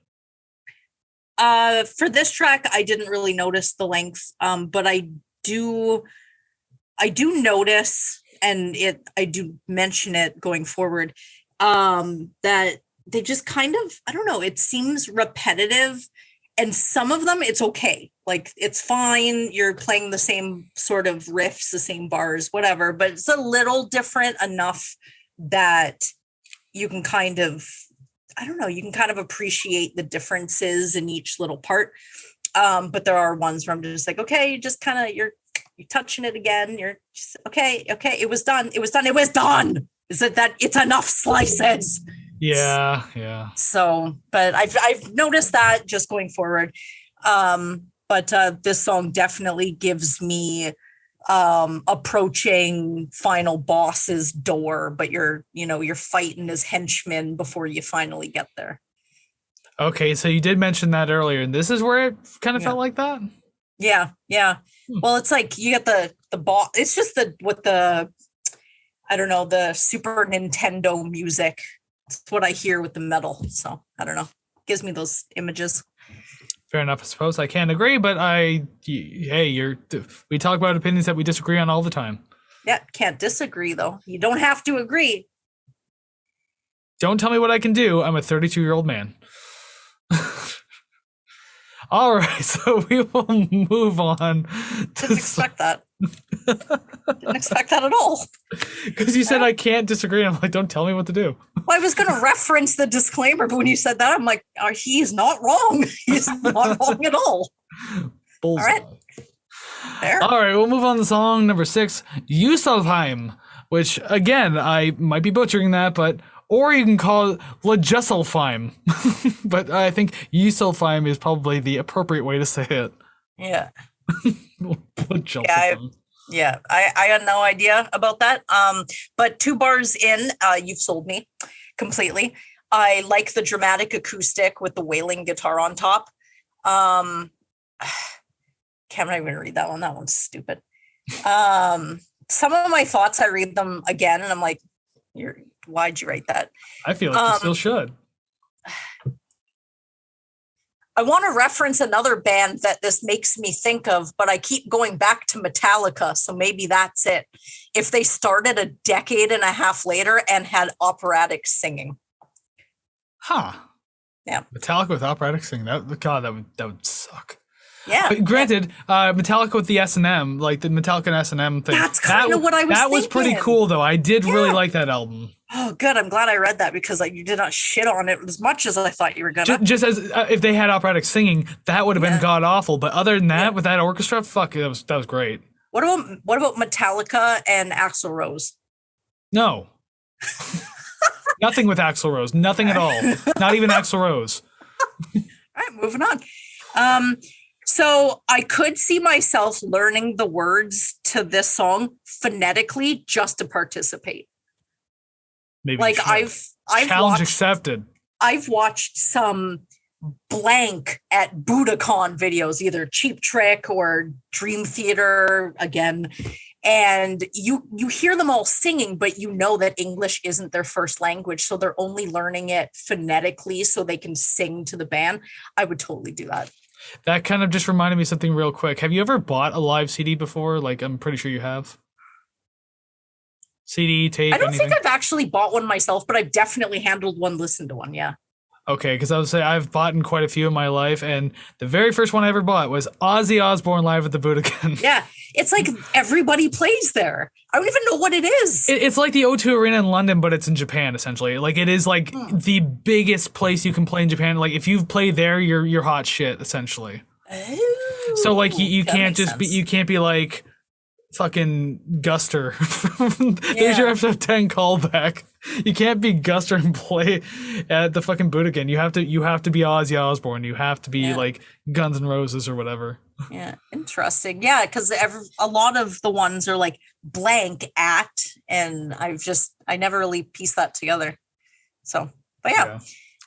For this track, I didn't really notice the length, but I do notice, and I do mention it going forward, that they just kind of, I don't know, it seems repetitive And some of them, it's okay. Like, it's fine. You're playing the same sort of riffs, the same bars, whatever, but it's a little different enough that you can kind of, I don't know, you can kind of appreciate the differences in each little part. But there are ones where I'm just like, okay, you just kind of, you're touching it again. You're just, okay, it was done. Is it that it's enough slices? Yeah. So, but I've noticed that just going forward. But this song definitely gives me approaching final boss's door, but you're fighting as henchmen before you finally get there. Okay, so you did mention that earlier, and this is where it kind of felt like that? Yeah. Well, it's like you get the boss. It's just the Super Nintendo music. It's what I hear with the metal. So I don't know. Gives me those images. Fair enough, I suppose. I can't agree, but we talk about opinions that we disagree on all the time. Yeah, can't disagree though. You don't have to agree. Don't tell me what I can do. I'm a 32-year-old man. All right, so we will move on. Didn't expect that. Didn't expect that at all. Because you said I can't disagree. I'm like, don't tell me what to do. Well, I was going to reference the disclaimer, but when you said that, I'm like, he's not wrong. He's not wrong at all. Bullseye. All right. There. All right, we'll move on to song number 6, Yusalheim, which, again, I might be butchering that, or you can call it Lejuselfheim. But I think Yusalheim is probably the appropriate way to say it. Yeah. Lejuselfheim. Yeah, I had no idea about that. But 2 bars in, you've sold me completely. I like the dramatic acoustic with the wailing guitar on top. Can't even read that one. That one's stupid. Some of my thoughts, I read them again, and I'm like, why'd you write that? I feel like you still should. I want to reference another band that this makes me think of, but I keep going back to Metallica, so maybe that's it. If they started a decade and a half later and had operatic singing. Huh. Yeah. Metallica with operatic singing. That would suck. Yeah. But granted, Metallica with the S&M, like the Metallica and S&M thing. That's kind of what I was That was thinking. pretty cool, though. I did really like that album. Oh, good. I'm glad I read that because you did not shit on it as much as I thought you were gonna. Just as if they had operatic singing, that would have been god awful. But other than that, with that orchestra, fuck, that was great. What about Metallica and Axl Rose? No. Nothing with Axl Rose. Nothing at all. Not even Axl Rose. All right, moving on. So I could see myself learning the words to this song phonetically just to participate. Maybe like I've challenge watched, accepted. I've watched some blank at Budokan videos, either Cheap Trick or Dream Theater again. And you hear them all singing, but you know that English isn't their first language. So they're only learning it phonetically so they can sing to the band. I would totally do that. That kind of just reminded me of something real quick. Have you ever bought a live CD before? Like, I'm pretty sure you have. CD, tape, I don't anything? think I've actually bought one myself, but I've definitely handled one, listened to one, yeah. Okay, because I would say I've bought in quite a few in my life, and the very first one I ever bought was Ozzy Osbourne live at the Budokan. Yeah, it's like everybody plays there. I don't even know what it is. It's like the O2 Arena in London, but it's in Japan, essentially. Like, it is like the biggest place you can play in Japan. Like, if you play there, you're hot shit, essentially. Oh, so like you can't just sense. be, you can't be like fucking Guster. There's your episode 10 callback. You can't be Guster and play at the fucking Budokan. You have to be Ozzy Osbourne. You have to be like Guns N' Roses or whatever. Yeah, interesting. Yeah, because a lot of the ones are like blank at, and I never really pieced that together. So, but yeah.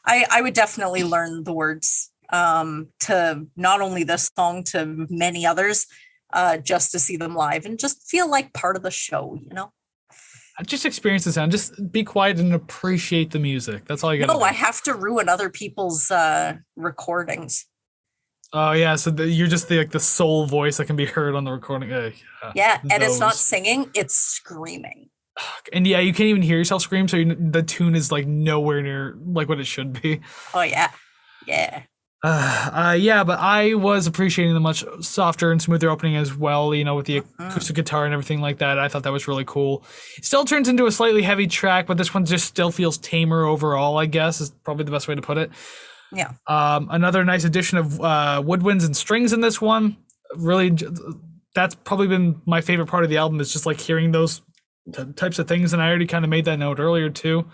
I would definitely learn the words to not only this song, to many others, just to see them live and just feel like part of the show, you know? Just experience the sound. Just be quiet and appreciate the music. That's all you got to do. I have to ruin other people's recordings. Oh, yeah. So you're just the sole voice that can be heard on the recording. Yeah, and it's not singing, it's screaming. And yeah, you can't even hear yourself scream, so the tune is like nowhere near like what it should be. Oh, yeah. Yeah. Yeah, but I was appreciating the much softer and smoother opening as well, with the acoustic guitar and everything like that. I thought that was really cool. It still turns into a slightly heavy track, but this one just still feels tamer overall, I guess, is probably the best way to put it. Yeah. Another nice addition of woodwinds and strings in this one. Really, that's probably been my favorite part of the album, is just like hearing those types of things, and I already kind of made that note earlier too.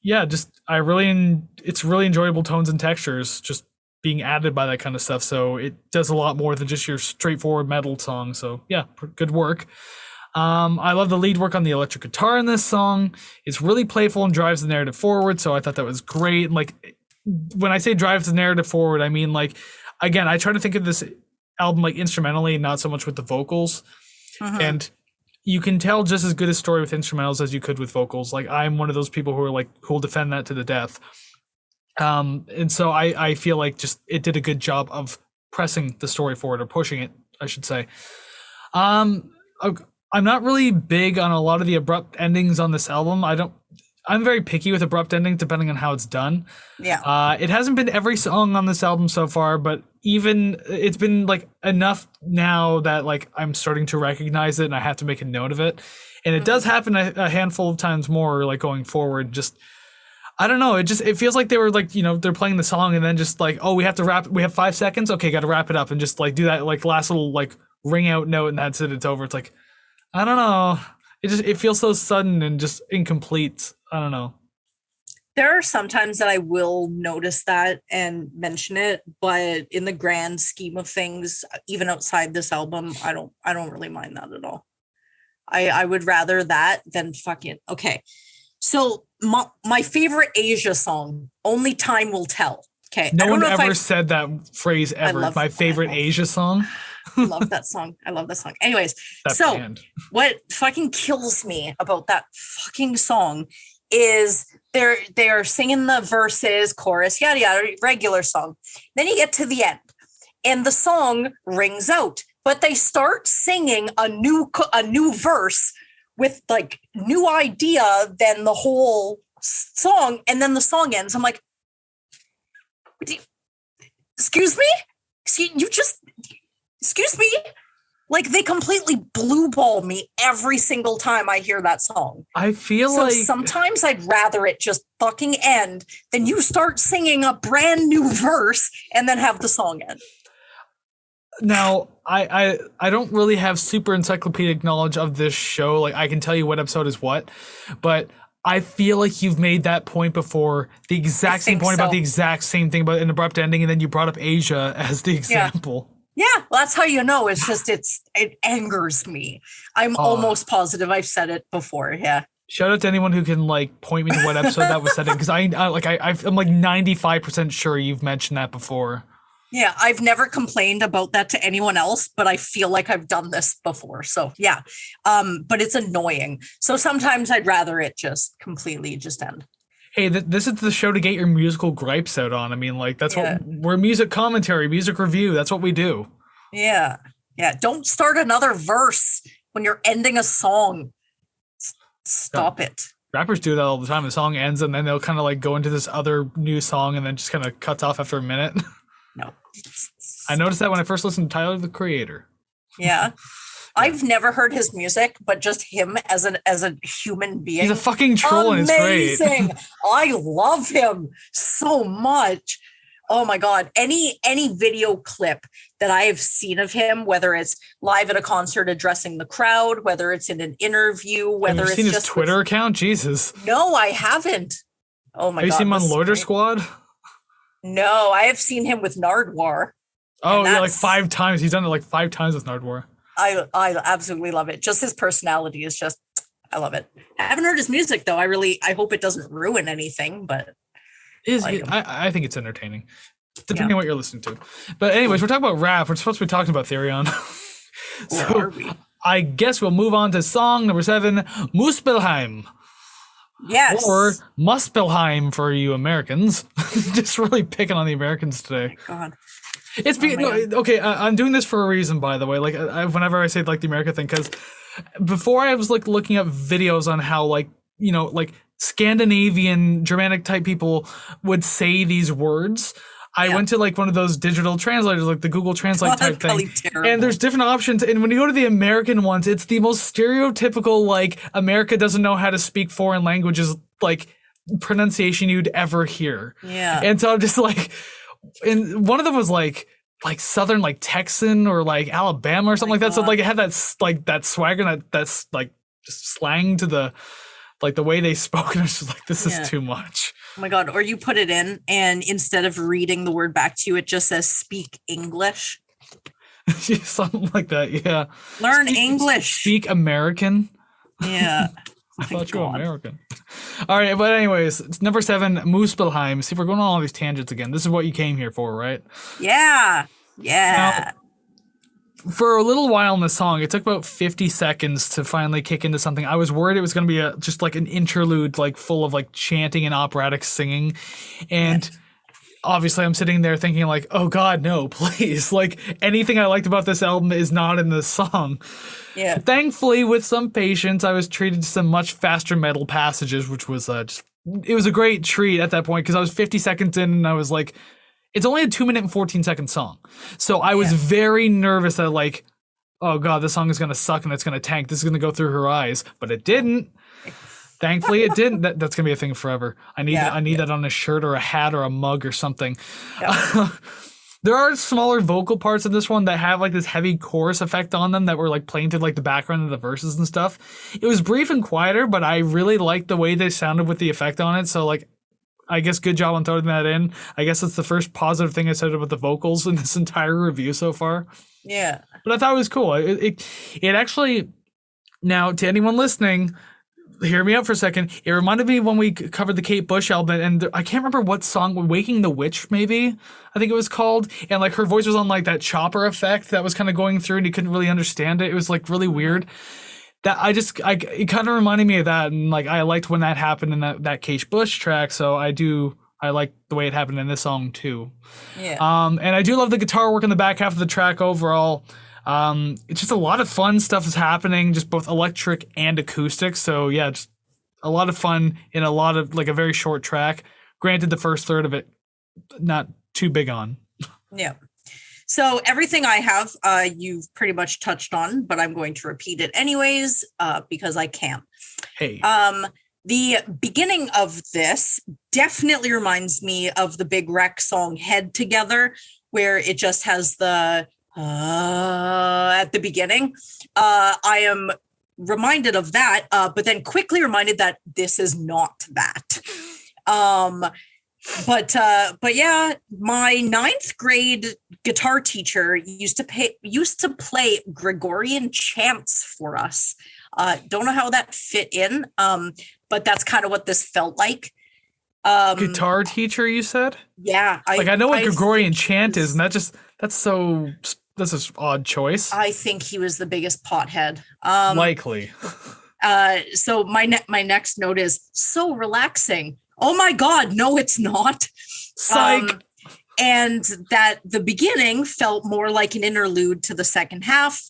Yeah, just it's really enjoyable tones and textures just being added by that kind of stuff. So it does a lot more than just your straightforward metal song. So yeah, good work. I love the lead work on the electric guitar in this song. It's really playful and drives the narrative forward. So I thought that was great. And like, when I say drives the narrative forward, I mean, like, again, I try to think of this album like instrumentally, not so much with the vocals. And you can tell just as good a story with instrumentals as you could with vocals. Like, I'm one of those people who will defend that to the death. And so I feel like just it did a good job of pressing the story forward, or pushing it, I should say. I'm not really big on a lot of the abrupt endings on this album. I'm very picky with abrupt ending depending on how it's done. Yeah. It hasn't been every song on this album so far, but even it's been like enough now that like I'm starting to recognize it and I have to make a note of it. And it does happen a handful of times more, like going forward. Just, I don't know. It feels like they were like, they're playing the song and then just like, oh, we have to wrap. We have 5 seconds. Okay, got to wrap it up, and just like do that like last little like ring out note, and that's it. It's over. It's like, I don't know. It feels so sudden and just incomplete. I don't know. There are some times that I will notice that and mention it, but in the grand scheme of things, even outside this album, I don't really mind that at all. I would rather that than fucking okay. So my favorite Asia song, Only Time Will Tell. Okay. No one ever said that phrase ever. My favorite Asia song. I love that song. I love that song. Anyways, what fucking kills me about that fucking song is they're singing the verses, chorus, yada yada, regular song. Then you get to the end, and the song rings out, but they start singing a new verse with like new idea than the whole song, and then the song ends. I'm like, excuse me, excuse me. Like, they completely blue ball me every single time I hear that song. I feel like sometimes I'd rather it just fucking end than you start singing a brand new verse and then have the song end. Now, I don't really have super encyclopedic knowledge of this show. Like, I can tell you what episode is what, but I feel like you've made that point before, the exact same point about the exact same thing about an abrupt ending, and then you brought up Asia as the example. Yeah, well, that's how you know. It's just it angers me. I'm almost positive I've said it before. Yeah. Shout out to anyone who can like point me to what episode that was said in, because I'm like 95% sure you've mentioned that before. Yeah, I've never complained about that to anyone else, but I feel like I've done this before. So yeah, but it's annoying. So sometimes I'd rather it just completely just end. Hey, this is the show to get your musical gripes out on. I mean, like, that's what we're music commentary, music review. That's what we do. Yeah. Yeah. Don't start another verse when you're ending a song. Stop it. Rappers do that all the time. The song ends and then they'll kind of like go into this other new song and then just kind of cuts off after a minute. No. I noticed that when I first listened to Tyler, the Creator. Yeah. I've never heard his music, but just him as a human being. He's a fucking troll. Amazing. And it's great. I love him so much. Oh my God. Any video clip that I have seen of him, whether it's live at a concert addressing the crowd, whether it's in an interview, whether it's seen just his Twitter account? Jesus. No, I haven't. Oh my God. Have you seen him on Loiter Squad? No, I have seen him with Nardwar. Oh, yeah, like 5 times. He's done it like 5 times with Nardwar. I absolutely love it. Just his personality is just, I love it. I haven't heard his music though. I hope it doesn't ruin anything, but I think it's entertaining, depending on what you're listening to. But anyways, we're talking about rap. We're supposed to be talking about Therion. So I guess we'll move on to song number 7, Muspelheim. Yes. Or Muspelheim for you Americans. Just really picking on the Americans today. Oh God. It's okay. I'm doing this for a reason, by the way. Like, whenever I say like the America thing, because before I was like looking up videos on how like Scandinavian, Germanic type people would say these words. I went to like one of those digital translators, like the Google Translate type thing. And there's different options. And when you go to the American ones, it's the most stereotypical, like, America doesn't know how to speak foreign languages, like, pronunciation you'd ever hear. Yeah. And so I'm just like, and one of them was like Southern, like Texan or like Alabama or something like that. So like it had that swagger, that's like just slang to the, like the way they spoke. And I was just like, this is too much. Oh my God. Or you put it in and instead of reading the word back to you, it just says speak English. Something like that. Yeah. Learn English. Speak American. Yeah. I thought you were American. All right. But anyways, it's number 7, Muspelheim. See if we're going on all these tangents again. This is what you came here for, right? Yeah. Yeah. Now, for a little while in the song, it took about 50 seconds to finally kick into something. I was worried it was going to be just like an interlude, like full of like chanting and operatic singing. And obviously I'm sitting there thinking like, oh God, no, please. Like anything I liked about this album is not in this song. Yeah. Thankfully, with some patience, I was treated to some much faster metal passages, which was it was a great treat at that point because I was 50 seconds in and I was like, it's only a 2-minute and 14-second song. So I was very nervous that like, oh God, this song is going to suck and it's going to tank. This is going to go through her eyes. But it didn't. Thankfully, it didn't. That's going to be a thing forever. I need that on a shirt or a hat or a mug or something. Yeah. There are smaller vocal parts of this one that have like this heavy chorus effect on them that were like playing to like the background of the verses and stuff. It was brief and quieter, but I really liked the way they sounded with the effect on it. So like, I guess good job on throwing that in. I guess that's the first positive thing I said about the vocals in this entire review so far. Yeah. But I thought it was cool. It actually, now to anyone listening, hear me out for a second. It reminded me when we covered the Kate Bush album, and I can't remember what song, Waking the Witch, maybe, I think it was called. And like her voice was on like that chopper effect that was kind of going through and you couldn't really understand it. It was like really weird. That it kind of reminded me of that. And like, I liked when that happened in that Kate Bush track. So I like the way it happened in this song too. Yeah. And I do love the guitar work in the back half of the track overall. It's just a lot of fun stuff is happening, just both electric and acoustic. So yeah, just a lot of fun in a lot of like a very short track. Granted, the first third of it, not too big on. Yeah. So everything I have, you've pretty much touched on, but I'm going to repeat it anyways, because I can. Hey. The beginning of this definitely reminds me of the Big Wreck song Head Together, where it just has the at the beginning. I am reminded of that, but then quickly reminded that this is not that. But yeah, my 9th grade guitar teacher used to play Gregorian chants for us. Don't know how that fit in, but that's kind of what this felt like. Guitar teacher, you said? Yeah. I know what Gregorian chant is, and that's an odd choice. I think he was the biggest pothead. Likely. So my next note is so relaxing. Oh my God, no, it's not. Psych. And that the beginning felt more like an interlude to the second half.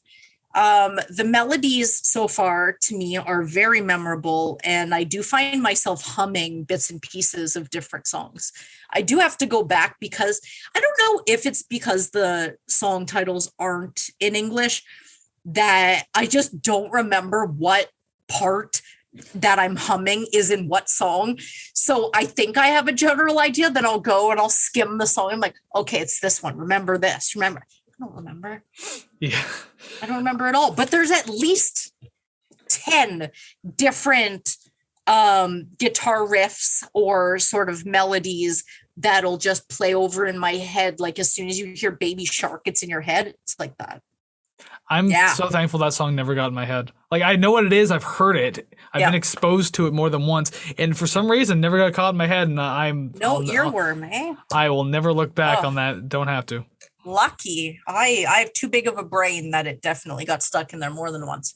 The melodies so far to me are very memorable, and I do find myself humming bits and pieces of different songs. I do have to go back because I don't know if it's because the song titles aren't in English that I just don't remember what part that I'm humming is in what song. So I think I have a general idea, then I'll go and I'll skim the song. I'm like, okay, it's this one. Remember this. Remember. I don't remember. Yeah. I don't remember at all. But there's at least 10 different guitar riffs or sort of melodies that'll just play over in my head. Like as soon as you hear Baby Shark, it's in your head. It's like that. I'm so thankful that song never got in my head. Like, I know what it is. I've heard it. I've been exposed to it more than once. And for some reason, never got caught in my head. And earworm, eh? I will never look back on that. Don't have to. Lucky. I have too big of a brain that it definitely got stuck in there more than once.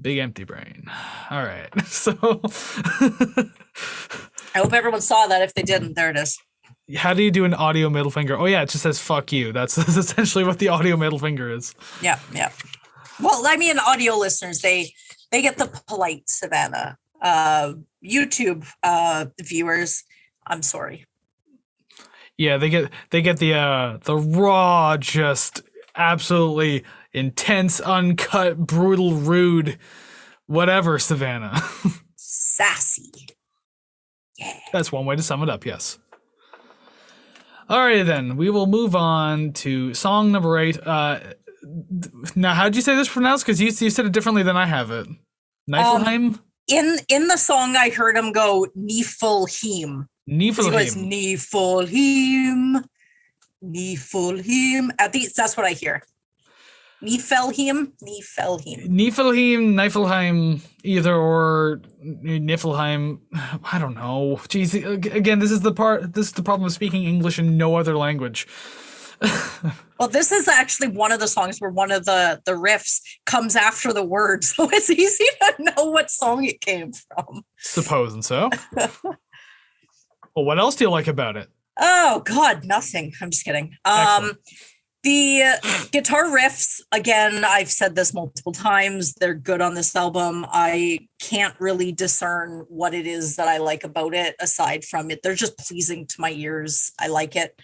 Big empty brain. All right. So I hope everyone saw that. If they didn't, there it is. How do you do an audio middle finger? Oh yeah, it just says fuck you. That's essentially what the audio middle finger is. Yeah. Well, I mean, audio listeners, they get the polite Savannah YouTube viewers, I'm sorry. Yeah, they get the raw, just absolutely intense, uncut, brutal, rude, whatever Savannah. Sassy. Yeah. That's one way to sum it up, yes. Alrighty then, we will move on to song number 8. Now, how'd you say this pronounced? Because you said it differently than I have it. Niflheim? In the song, I heard him go Niflheim. Niflheim. He goes Niflheim. Niflheim. At least that's what I hear. Niflheim. Niflheim, either or Niflheim. I don't know. Jeez, again, this is the problem of speaking English in no other language. Well, this is actually one of the songs where one of the riffs comes after the word, so it's easy to know what song it came from. Supposing so. Well, what else do you like about it? Oh God, nothing. I'm just kidding. The guitar riffs, again, I've said this multiple times, they're good on this album. I can't really discern what it is that I like about it aside from it. They're just pleasing to my ears. I like it.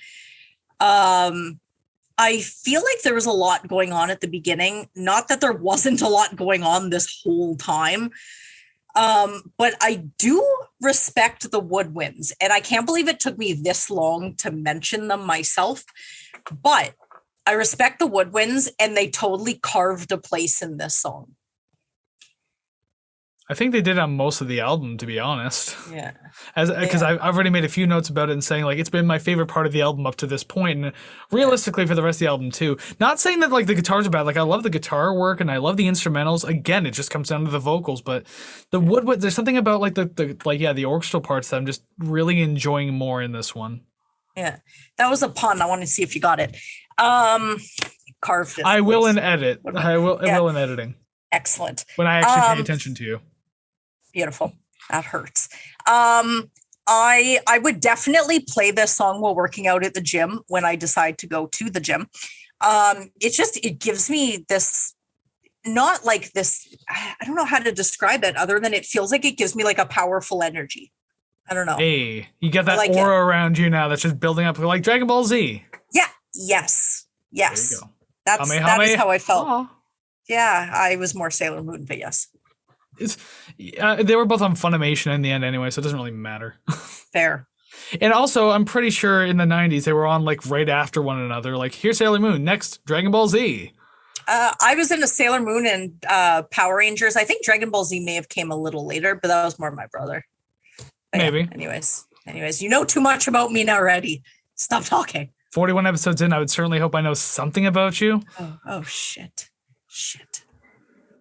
I feel like there was a lot going on at the beginning. Not that there wasn't a lot going on this whole time. But I do respect the woodwinds, and I can't believe it took me this long to mention them myself, but I respect the woodwinds, and they totally carved a place in this song. I think they did on most of the album, to be honest. Yeah. Because I've already made a few notes about it and saying, like, it's been my favorite part of the album up to this point, and realistically for the rest of the album too. Not saying that, like, the guitars are bad. Like, I love the guitar work and I love the instrumentals. Again, it just comes down to the vocals, but the woodwind, there's something about, like, the orchestral parts that I'm just really enjoying more in this one. Yeah. That was a pun. I want to see if you got it. Carved this. I will in edit. I will in editing. Excellent. When I actually pay attention to you. Beautiful. That hurts. I would definitely play this song while working out at the gym when I decide to go to the gym. It gives me this, not like this, I don't know how to describe it other than it feels like it gives me like a powerful energy. I don't know. Hey, you got that aura around you now that's just building up like Dragon Ball Z. Yeah. Yes. There you go. That is how I felt. Aww. Yeah, I was more Sailor Moon, but yes. They were both on Funimation in the end anyway, so it doesn't really matter. Fair. And also, I'm pretty sure in the 90s, they were on like right after one another. Like, here's Sailor Moon, next Dragon Ball Z. I was into Sailor Moon and Power Rangers. I think Dragon Ball Z may have came a little later, but that was more my brother. But maybe. Yeah, anyways, you know too much about me now already. Stop talking. 41 episodes in, I would certainly hope I know something about you. Oh shit.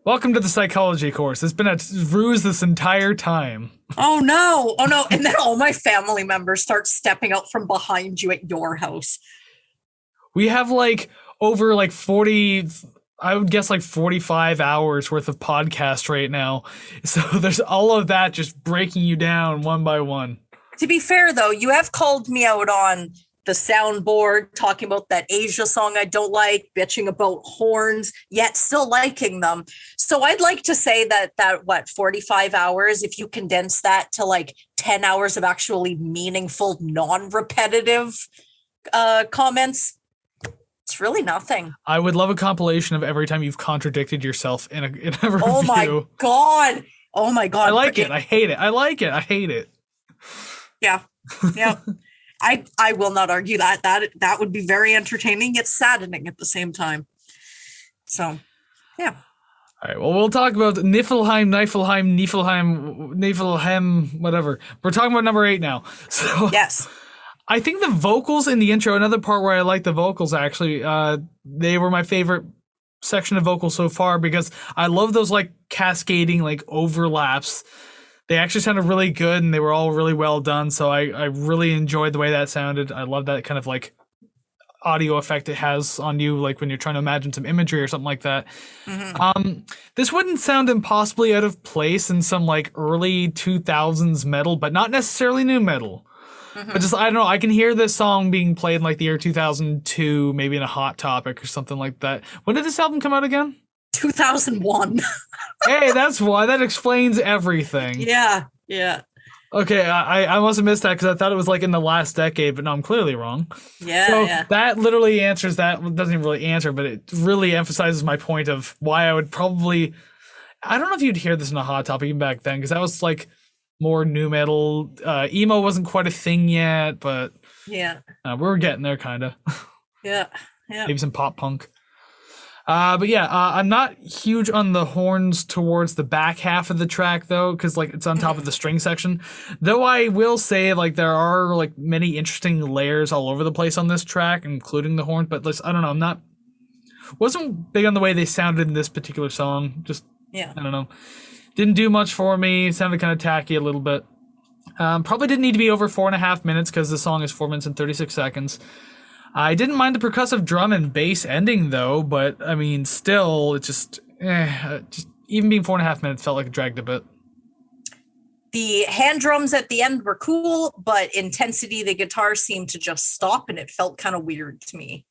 Welcome to the psychology course. It's been a ruse this entire time. Oh no. And then all my family members start stepping out from behind you at your house. We have like over like 40, I would guess like 45 hours worth of podcast right now. So there's all of that just breaking you down one by one. To be fair though, you have called me out on the soundboard, talking about that Asia song I don't like, bitching about horns, yet still liking them. So I'd like to say that 45 hours, if you condense that to like 10 hours of actually meaningful, non-repetitive comments, it's really nothing. I would love a compilation of every time you've contradicted yourself in a review. Oh my God. I like it. I hate it. I like it. I hate it. Yeah. I will not argue that. That would be very entertaining yet saddening at the same time. So, yeah. All right. Well, we'll talk about Niflheim, whatever. We're talking about number 8 now. So yes. I think the vocals in the intro, another part where I like the vocals actually, they were my favorite section of vocals so far because I love those like cascading like overlaps. They actually sounded really good and they were all really well done. So I really enjoyed the way that sounded. I love that kind of like audio effect it has on you, like when you're trying to imagine some imagery or something like that. Mm-hmm. This wouldn't sound impossibly out of place in some like early 2000s metal, but not necessarily new metal. Mm-hmm. But just, I don't know, I can hear this song being played in like the year 2002, maybe in a Hot Topic or something like that. When did this album come out again? 2001. Hey, that's why. That explains everything. Yeah. Okay, I must have missed that because I thought it was like in the last decade, but no, I'm clearly wrong. Yeah. That literally answers that. Well, doesn't even really answer, but it really emphasizes my point of why I would probably. I don't know if you'd hear this in a Hot Topic even back then, because that was like more new metal. Emo wasn't quite a thing yet, but Yeah. we were getting there, kind of. Yeah. Maybe some pop punk. But yeah, I'm not huge on the horns towards the back half of the track though, because like it's on top of the string section. Though I will say like there are like many interesting layers all over the place on this track, including the horn. But I don't know, wasn't big on the way they sounded in this particular song. Just I don't know, didn't do much for me. Sounded kind of tacky a little bit. Probably didn't need to be over 4.5 minutes because the song is 4 minutes and 36 seconds. I didn't mind the percussive drum and bass ending though, but I mean, still, it just even being 4.5 minutes felt like it dragged a bit. The hand drums at the end were cool, but intensity, the guitar seemed to just stop, and it felt kind of weird to me.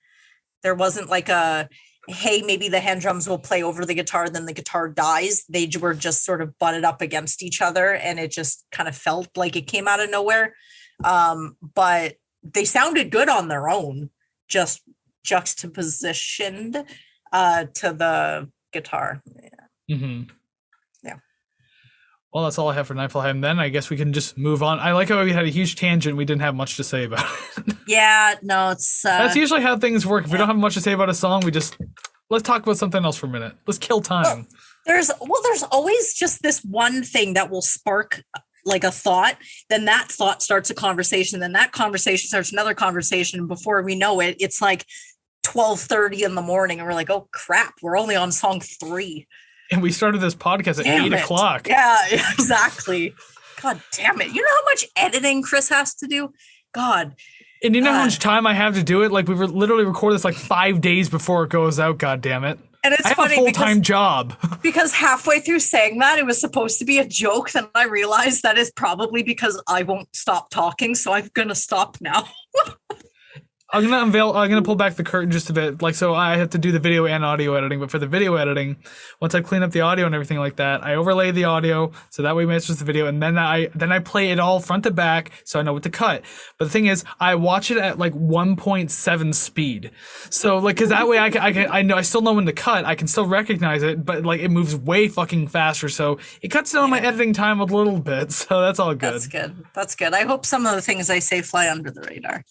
There wasn't like a, hey, maybe the hand drums will play over the guitar, then the guitar dies. They were just sort of butted up against each other, and it just kind of felt like it came out of nowhere. But they sounded good on their own, just juxtapositioned to the guitar. Well, that's all I have for Nightfall Hymn. Then I guess we can just move on. I like how we had a huge tangent. We didn't have much to say about it. Yeah, no, it's that's usually how things work. If we don't have much to say about a song, let's talk about something else for a minute. Let's kill time. There's always just this one thing that will spark like a thought, then that thought starts a conversation, then that conversation starts another conversation, and before we know it, it's like 12:30 in the morning, and we're like, oh crap, we're only on song 3. And we started this podcast at 8 o'clock. Yeah, exactly. God damn it. You know how much editing Kris has to do? God. And you know how much time I have to do it? Like, we were literally record this like 5 days before it goes out, god damn it. And it's I have funny a full-time job. Because halfway through saying that, it was supposed to be a joke. Then I realized that is probably because I won't stop talking. So I'm going to stop now. I'm gonna pull back the curtain just a bit. Like, so I have to do the video and audio editing, but for the video editing, once I clean up the audio and everything like that, I overlay the audio so that way it matches the video, and then I play it all front to back so I know what to cut. But the thing is, I watch it at like 1.7 speed. So like, cause that way I know, I still know when to cut. I can still recognize it, but like it moves way fucking faster. So it cuts down my editing time a little bit. So that's all good. That's good. I hope some of the things I say fly under the radar.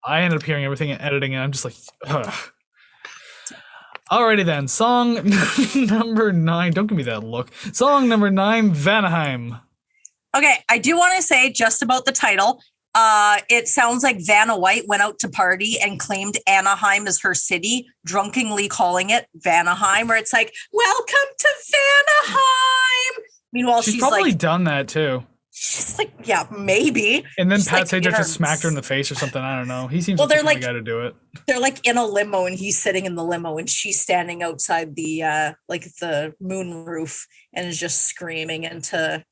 I ended up hearing everything and editing, and I'm just like, ugh. Alrighty then, song number 9. Don't give me that look. Song number 9, Vanaheim. Okay, I do want to say just about the title. It sounds like Vanna White went out to party and claimed Anaheim as her city, drunkenly calling it Vanaheim, where it's like, welcome to Vanaheim. Meanwhile, she's probably like, done that too. She's like, yeah, maybe. And then she's Pat like, Sajak just smacked her in the face or something. I don't know. He seems like the guy to do it. They're like in a limo, and he's sitting in the limo, and she's standing outside the like the moon roof and is just screaming into,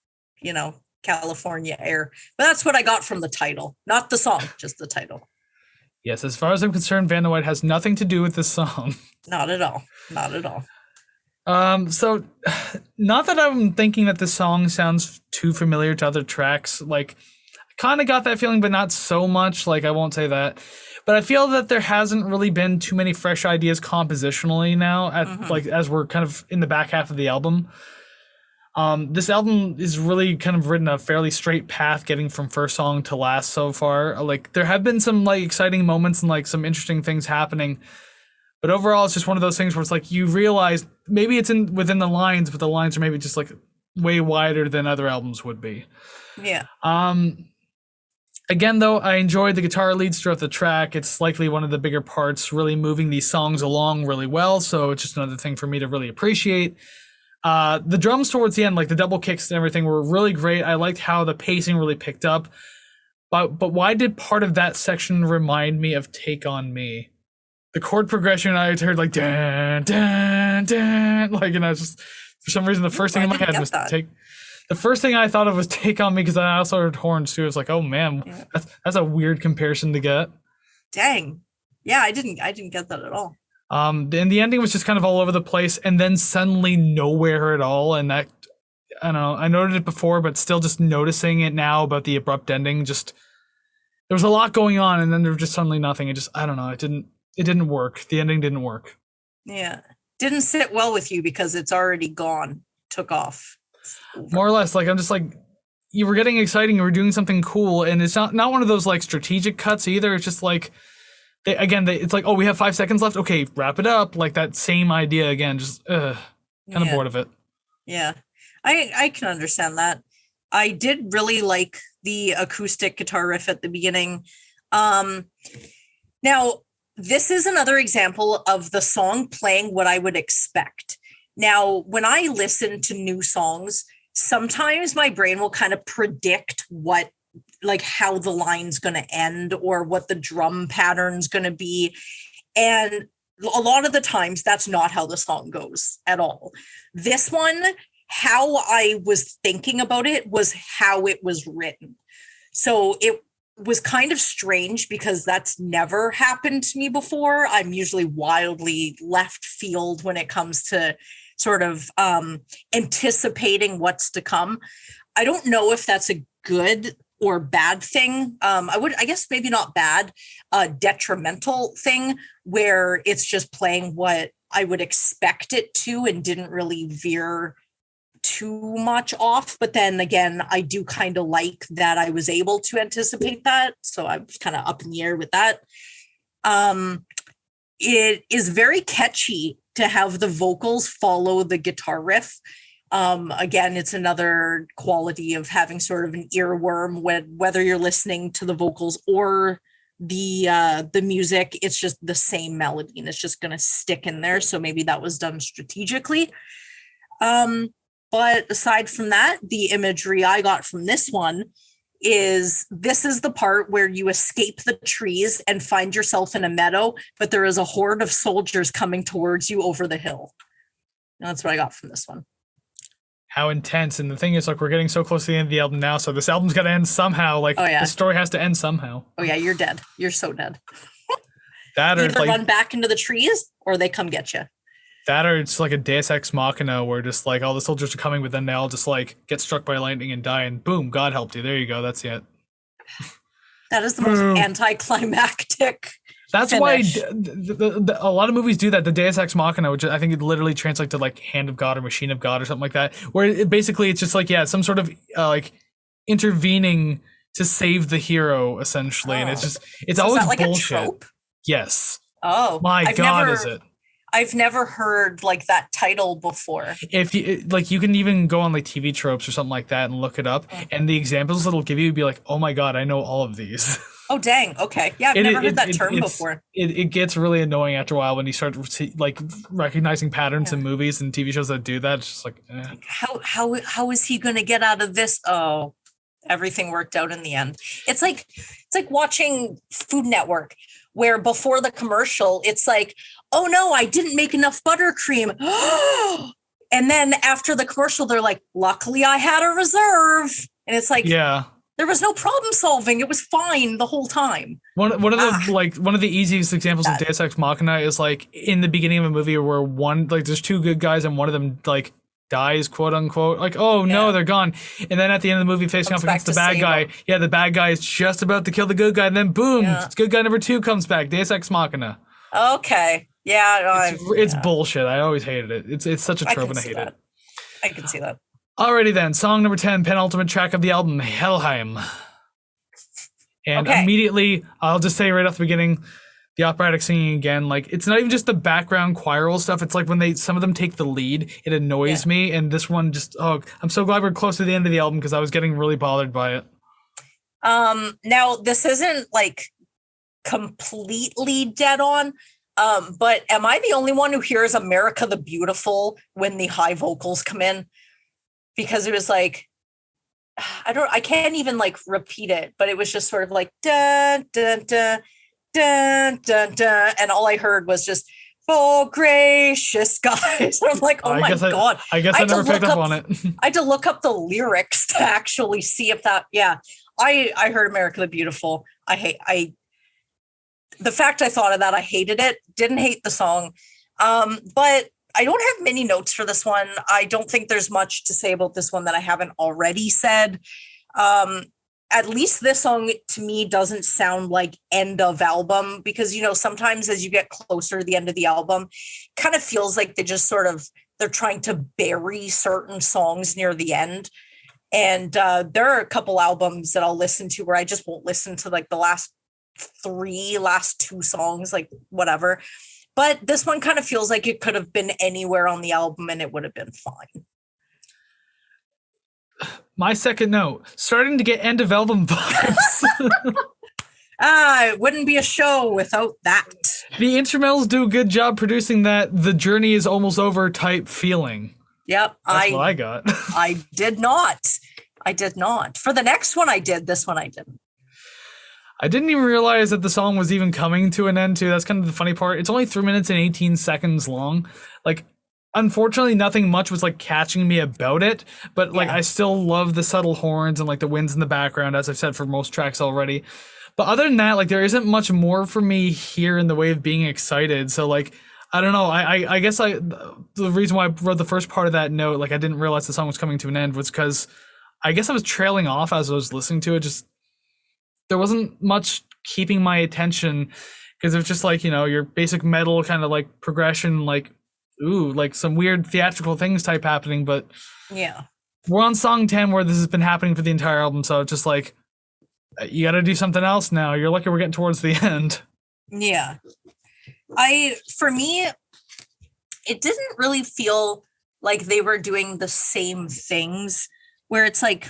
California air. But that's what I got from the title, not the song, just the title. Yes, as far as I'm concerned, Vanna White has nothing to do with this song. Not at all. Not at all. So not that I'm thinking that this song sounds too familiar to other tracks. Like, I kind of got that feeling, but not so much. Like, I won't say that. But I feel that there hasn't really been too many fresh ideas compositionally now, like as we're kind of in the back half of the album. This album is really kind of written a fairly straight path getting from first song to last so far. Like, there have been some like exciting moments and like some interesting things happening. But overall, it's just one of those things where it's like you realize maybe it's within the lines, but the lines are maybe just like way wider than other albums would be. Yeah. Again, though, I enjoyed the guitar leads throughout the track. It's likely one of the bigger parts, really moving these songs along really well. So it's just another thing for me to really appreciate. The drums towards the end, like the double kicks and everything, were really great. I liked how the pacing really picked up. But why did part of that section remind me of Take On Me? The chord progression I heard like dan dan dan, like, and I was just, for some reason, the first thing in my head was the first thing I thought of was Take On Me, because I also heard horns too. I was like, oh man, that's a weird comparison to get. Dang. Yeah, I didn't get that at all. And the ending was just kind of all over the place, and then suddenly nowhere at all. And that, I don't know, I noted it before, but still just noticing it now about the abrupt ending. Just there was a lot going on, and then there was just suddenly nothing. It just, I don't know, it didn't work. The ending didn't work. Yeah, didn't sit well with you because it's already gone, took off. More or less, like I'm just like, you were getting exciting, you were doing something cool, and it's not one of those like strategic cuts either. It's just like it's like, oh, we have 5 seconds left. Okay, wrap it up. Like that same idea again. Just kind of bored of it. Yeah, I can understand that. I did really like the acoustic guitar riff at the beginning. Now, this is another example of the song playing what I would expect. Now, when I listen to new songs, sometimes my brain will kind of predict how the line's going to end or what the drum pattern's going to be. And a lot of the times that's not how the song goes at all. This one, how I was thinking about it was how it was written. So it was kind of strange because that's never happened to me before. I'm usually wildly left field when it comes to sort of anticipating what's to come. I don't know if that's a good or bad thing. I guess maybe not bad, detrimental thing where it's just playing what I would expect it to and didn't really veer too much off. But then again, I do kind of like that I was able to anticipate that. So I'm kind of up in the air with that. It is very catchy to have the vocals follow the guitar riff. Again, it's another quality of having sort of an earworm whether you're listening to the vocals or the music. It's just the same melody and it's just going to stick in there. So maybe that was done strategically. But aside from that, the imagery I got from this one is the part where you escape the trees and find yourself in a meadow, but there is a horde of soldiers coming towards you over the hill. And that's what I got from this one. How intense. And the thing is, like, we're getting so close to the end of the album now, so this album's got to end somehow. Like, the story has to end somehow. Oh yeah, you're dead. You're so dead. That or either run back into the trees or they come get you. That or it's like a Deus Ex Machina where just like all the soldiers are coming, but then they all just like get struck by lightning and die, and boom, God helped you. There you go. That's it. That is the most anticlimactic. That's finish. Why a lot of movies do that. The Deus Ex Machina, which I think it literally translates to like Hand of God or Machine of God or something like that, where it's just like, some sort of like intervening to save the hero essentially, and it's so always is that like bullshit. A trope? Yes. Oh, my God, is it? I've never heard like that title before. If you like, you can even go on like TV tropes or something like that and look it up, and the examples it'll give you would be like, oh my God, I know all of these. Oh dang! Okay, yeah, I've never heard that term before. It gets really annoying after a while when you start like recognizing patterns in movies and TV shows that do that. It's just like, how is he going to get out of this? Oh, everything worked out in the end. It's like watching Food Network, where before the commercial, it's like, oh no, I didn't make enough buttercream. And then after the commercial, they're like, luckily I had a reserve. And it's like, there was no problem solving. It was fine the whole time. One of the easiest examples of Deus Ex Machina is like in the beginning of a movie where there's two good guys and one of them like dies, quote unquote. Like, oh no, they're gone. And then at the end of the movie, facing off against the bad guy, the bad guy is just about to kill the good guy, and then boom, good guy number 2 comes back. Deus Ex Machina. Okay. Yeah. It's bullshit. I always hated it. It's such a trope and I hate it. I can see that. Alrighty then, song number 10, penultimate track of the album, Helheim. And immediately, I'll just say right off the beginning, the operatic singing again, like, it's not even just the background choral stuff, it's like when some of them take the lead, it annoys me, and this one just, I'm so glad we're close to the end of the album because I was getting really bothered by it. Now, this isn't, like, completely dead on, but am I the only one who hears America the Beautiful when the high vocals come in? Because it was like, I can't even like repeat it, but it was just sort of like, dun, dun, dun, dun, dun, dun. And all I heard was just, oh, gracious guys. I'm like, oh my God. I guess I never picked up on it. I had to look up the lyrics to actually see if that, I heard America the Beautiful. the fact I thought of that, I hated it. Didn't hate the song. But I don't have many notes for this one. I don't think there's much to say about this one that I haven't already said. At least this song to me doesn't sound like end of album, because, you know, sometimes as you get closer to the end of the album, kind of feels like they're trying to bury certain songs near the end. And there are a couple albums that I'll listen to where I just won't listen to like the last two songs, like whatever. But this one kind of feels like it could have been anywhere on the album and it would have been fine. My second note, starting to get end of album vibes. It wouldn't be a show without that. The instrumentals do a good job producing that the journey is almost over type feeling. Yep. That's what I got. I did not. For the next one I did, this one I didn't. I didn't even realize that the song was even coming to an end too. That's kind of the funny part. It's only 3 minutes and 18 seconds long. Like, unfortunately, nothing much was like catching me about it, but like I still love the subtle horns and like the winds in the background, as I've said for most tracks already. But other than that, like there isn't much more for me here in the way of being excited. So like, I don't know. I guess the reason why I wrote the first part of that note, like I didn't realize the song was coming to an end, was because I guess I was trailing off as I was listening to it. Just there wasn't much keeping my attention, because it was just like, you know, your basic metal kind of like progression, like, ooh, like some weird theatrical things type happening. But yeah, we're on song 10 where this has been happening for the entire album. So it's just like, you got to do something else now. You're lucky we're getting towards the end. Yeah. For me, it didn't really feel like they were doing the same things, where it's like,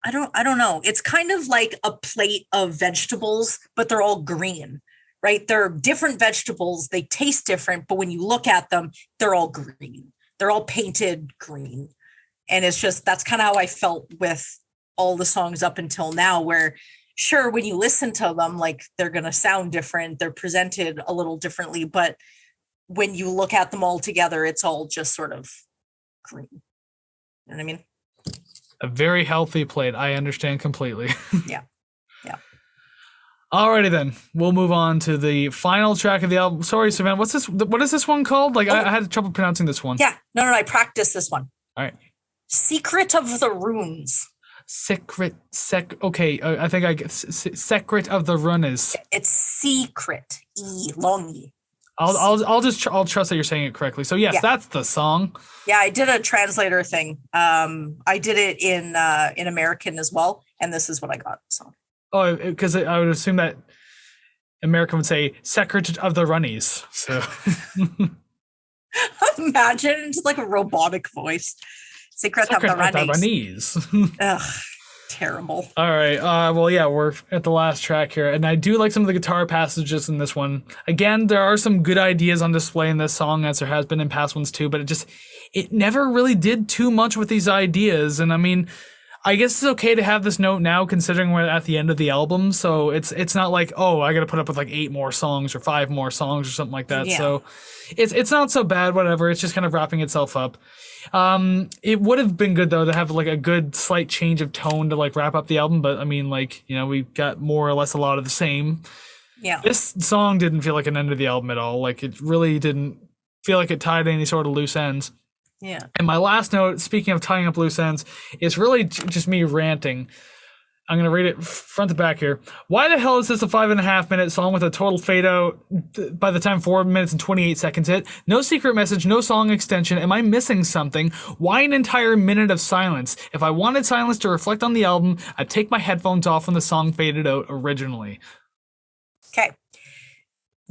I don't know. It's kind of like a plate of vegetables, but they're all green, right? They're different vegetables. They taste different, but when you look at them, they're all green. They're all painted green. And it's just, that's kind of how I felt with all the songs up until now, where sure, when you listen to them, like they're going to sound different. They're presented a little differently, but when you look at them all together, it's all just sort of green. You know what I mean? A very healthy plate. I understand completely. Yeah. Yeah. Alrighty then. We'll move on to the final track of the album. Sorry, Savannah. What is this one called? Like, I had trouble pronouncing this one. Yeah. No, I practiced this one. All right. Secret of the Runes. Okay, I think I get Secret of the Runes. It's secret. Long E. I'll trust that you're saying it correctly. So yes, that's the song. Yeah, I did a translator thing. I did it in American as well, and this is what I got. So. Oh, because I would assume that American would say Secret of the Runnies. So. Imagine just like a robotic voice. Secret of the Runnies. Ugh, terrible. All right. Well, yeah, we're at the last track here, and I do like some of the guitar passages in this one. Again, there are some good ideas on display in this song, as there has been in past ones too, but it never really did too much with these ideas. And I mean, I guess it's okay to have this note now, considering we're at the end of the album. So it's not like, oh, I got to put up with like 8 more songs or 5 more songs or something like that. Yeah. So it's not so bad. Whatever. It's just kind of wrapping itself up. It would have been good though to have like a good slight change of tone to like wrap up the album, but I mean, like, you know, we got more or less a lot of the same. Yeah. This song didn't feel like an end of the album at all. Like, it really didn't feel like it tied any sort of loose ends. Yeah. And my last note, speaking of tying up loose ends, is really just me ranting. I'm going to read it front to back here. Why the hell is this a 5.5-minute song with a total fade out by the time 4 minutes and 28 seconds hit? No secret message, no song extension. Am I missing something? Why an entire minute of silence? If I wanted silence to reflect on the album, I'd take my headphones off when the song faded out originally. Okay.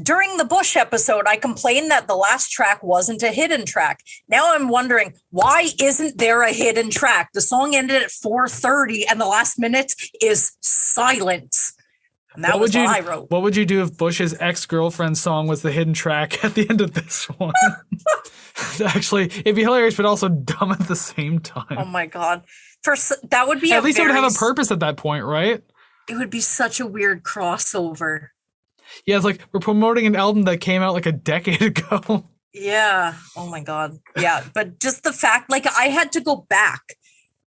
During the Bush episode, I complained that the last track wasn't a hidden track. Now I'm wondering, why isn't there a hidden track? The song ended at 4:30 and the last minute is silence. And that was what I wrote. What would you do if Bush's ex-girlfriend's song was the hidden track at the end of this one? Actually, it'd be hilarious, but also dumb at the same time. Oh my God. That would be at least it would have a purpose at that point, right? It would be such a weird crossover. Yeah, it's like we're promoting an album that came out like a decade ago. Yeah. Oh my God. Yeah. But just the fact, like, I had to go back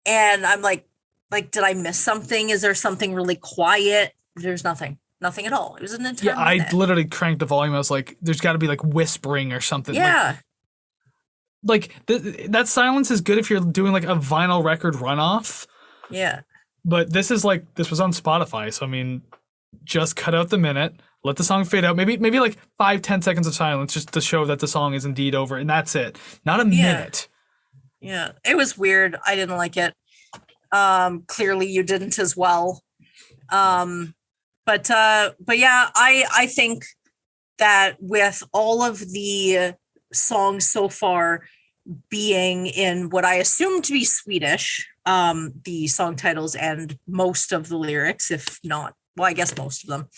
and I'm like, did I miss something? Is there something really quiet? There's nothing. Nothing at all. It was an entire Yeah, I minute. literally cranked the volume. I was like, there's got to be like whispering or something. Yeah. Like that silence is good if you're doing like a vinyl record runoff. Yeah. But this was on Spotify. So, I mean, just cut out the minute, let the song fade out. Maybe like 5-10 seconds of silence just to show that the song is indeed over. And that's it. Not a minute. Yeah. It was weird. I didn't like it. Clearly you didn't as well. But yeah, I think that with all of the songs so far being in what I assume to be Swedish, the song titles and most of the lyrics, if not, well, I guess most of them.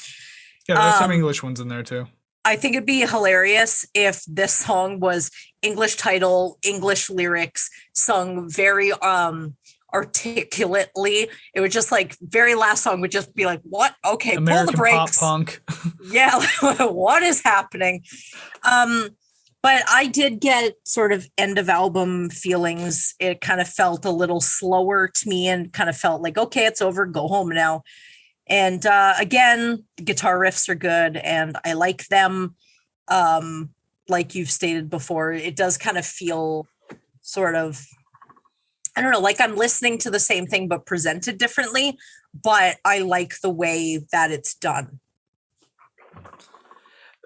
Yeah, there's some English ones in there too. I think it'd be hilarious if this song was English title, English lyrics, sung very articulately. It would just like very last song would just be like, what? Okay, American pull the brakes. Pop punk. Yeah, what is happening? But I did get sort of end of album feelings. It kind of felt a little slower to me and kind of felt like, okay, it's over, go home now. And again, the guitar riffs are good and I like them. Like you've stated before, it does kind of feel sort of, I don't know, like I'm listening to the same thing but presented differently, but I like the way that it's done.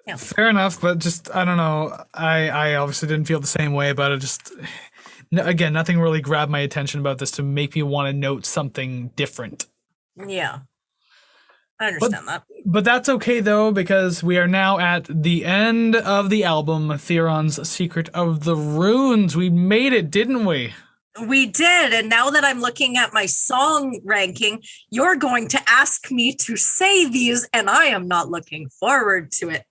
Yeah. Fair enough, but just, I don't know. I obviously didn't feel the same way about it. Just, again, nothing really grabbed my attention about this to make me want to note something different. Yeah. I understand that. But that's okay, though, because we are now at the end of the album, Therion's Secret of the Runes. We made it, didn't we? We did. And now that I'm looking at my song ranking, you're going to ask me to say these, and I am not looking forward to it.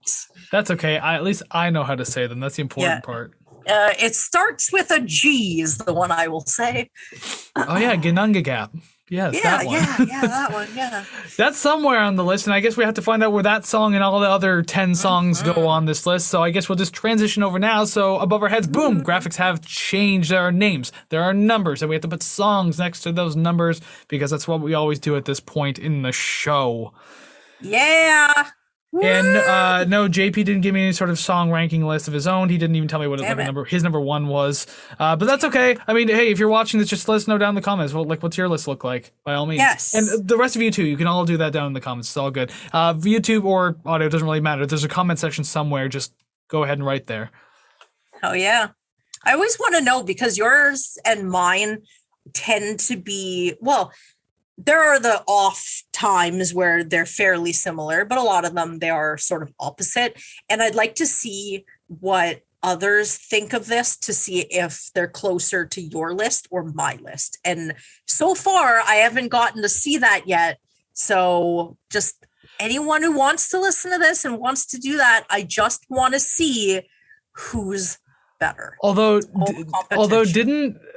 That's okay. At least I know how to say them. That's the important part. It starts with a G is the one I will say. Oh, yeah, Genungagap. Yes, that one. Yeah, that one, yeah. That's somewhere on the list, and I guess we have to find out where that song and all the other 10 songs go on this list, so I guess we'll just transition over now. So above our heads, boom, graphics have changed. There are names, there are numbers, and we have to put songs next to those numbers because that's what we always do at this point in the show. Yeah. And no, JP didn't give me any sort of song ranking list of his own. He didn't even tell me what his number one was. But that's okay. I mean, hey, if you're watching this, just let us know down in the comments. Well, like, what's your list look like? By all means. Yes. And the rest of you too. You can all do that down in the comments. It's all good. YouTube or audio doesn't really matter. There's a comment section somewhere. Just go ahead and write there. Oh yeah. I always want to know because yours and mine tend to be, well, there are the off times where they're fairly similar, but a lot of them, they are sort of opposite. And I'd like to see what others think of this to see if they're closer to your list or my list. And so far, I haven't gotten to see that yet. So just anyone who wants to listen to this and wants to do that, I just want to see who's better. Although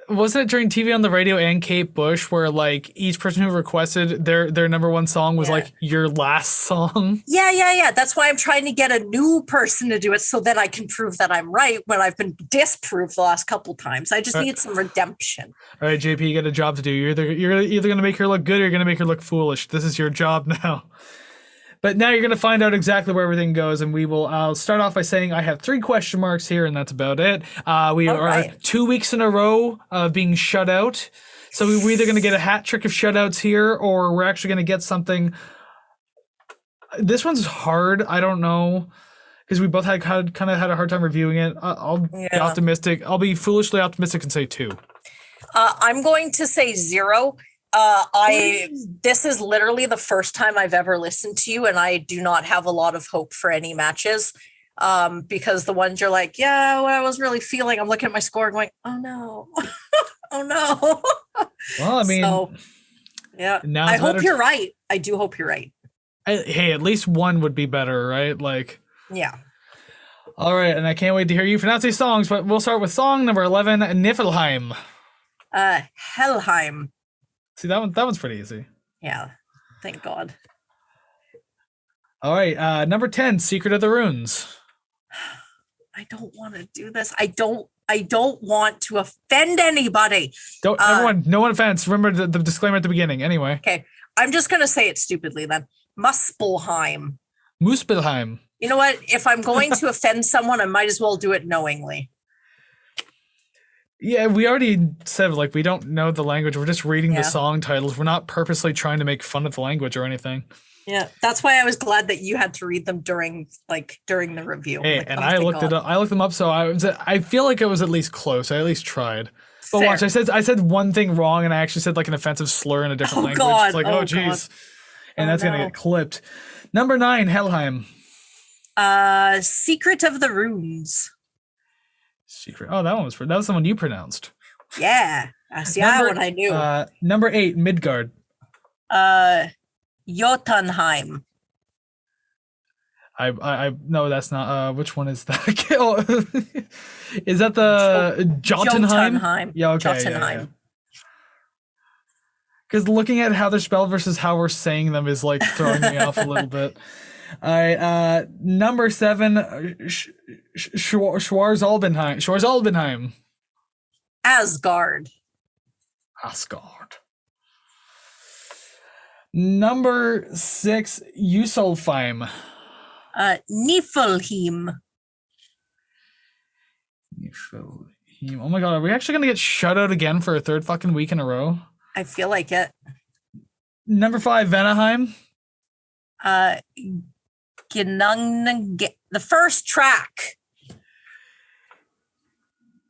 wasn't it during TV on the radio and Kate Bush where like each person who requested their number one song was like your last song? Yeah. That's why I'm trying to get a new person to do it so that I can prove that I'm right when I've been disproved the last couple times. I just need some redemption. All right, JP, you got a job to do. You're either going to make her look good or you're going to make her look foolish. This is your job now. But now you're going to find out exactly where everything goes, and I'll start off by saying I have 3 question marks here, and that's about it. We are 2 weeks in a row of being shut out. So we're either going to get a hat trick of shutouts here, or we're actually going to get something. This one's hard. I don't know, because we both had kind of had a hard time reviewing it. I'll be optimistic. I'll be foolishly optimistic and say 2. I'm going to say 0. This is literally the first time I've ever listened to you, and I do not have a lot of hope for any matches. Because the ones you're like, yeah, what I was really feeling, I'm looking at my score and going, oh no, oh no. Well, I mean, yeah, I hope you're right. I do hope you're right. Hey, at least one would be better, right? Like, yeah. All right, and I can't wait to hear you pronounce these songs, but we'll start with song number 11, Niflheim. Helheim. See, that one's pretty easy. Yeah, thank God. All right, number 10, Secret of the Runes. I don't want to do this. I don't want to offend anybody. Everyone, no one offense. Remember the disclaimer at the beginning. Anyway. Okay, I'm just going to say it stupidly then. Muspelheim. Muspelheim. You know what? If I'm going to offend someone, I might as well do it knowingly. Yeah, we already said, like, we don't know the language. We're just reading the Yeah. song titles. We're not purposely trying to make fun of the language or anything. Yeah, that's why I was glad that you had to read them during the review. Hey, Like, and oh, I thank looked God. it up. I looked them up, so I feel like I was at least close. I at least tried. But Fair. watch, I said one thing wrong, and I actually said like an offensive slur in a different Oh, language. God. It's like, Oh, oh jeez, and Oh, that's gonna no. get clipped. Number 9, Helheim. Secret of the Runes. Secret. Oh, that was the one you pronounced. Yeah, see that one I knew. Number 8, Midgard. Jotunheim. I no, that's not. Which one is that? Oh, is that the Jotunheim? Jotunheim. Yeah, okay. Jotunheim. Because looking at how they're spelled versus how we're saying them is like throwing me off a little bit. All right, number 7, Schwarzalbenheim. Asgard. Asgard. Number 6, Usolfheim. Niflheim. Oh my god, are we actually gonna get shut out again for a third fucking week in a row? I feel like it. Number 5, Vanaheim. The first track.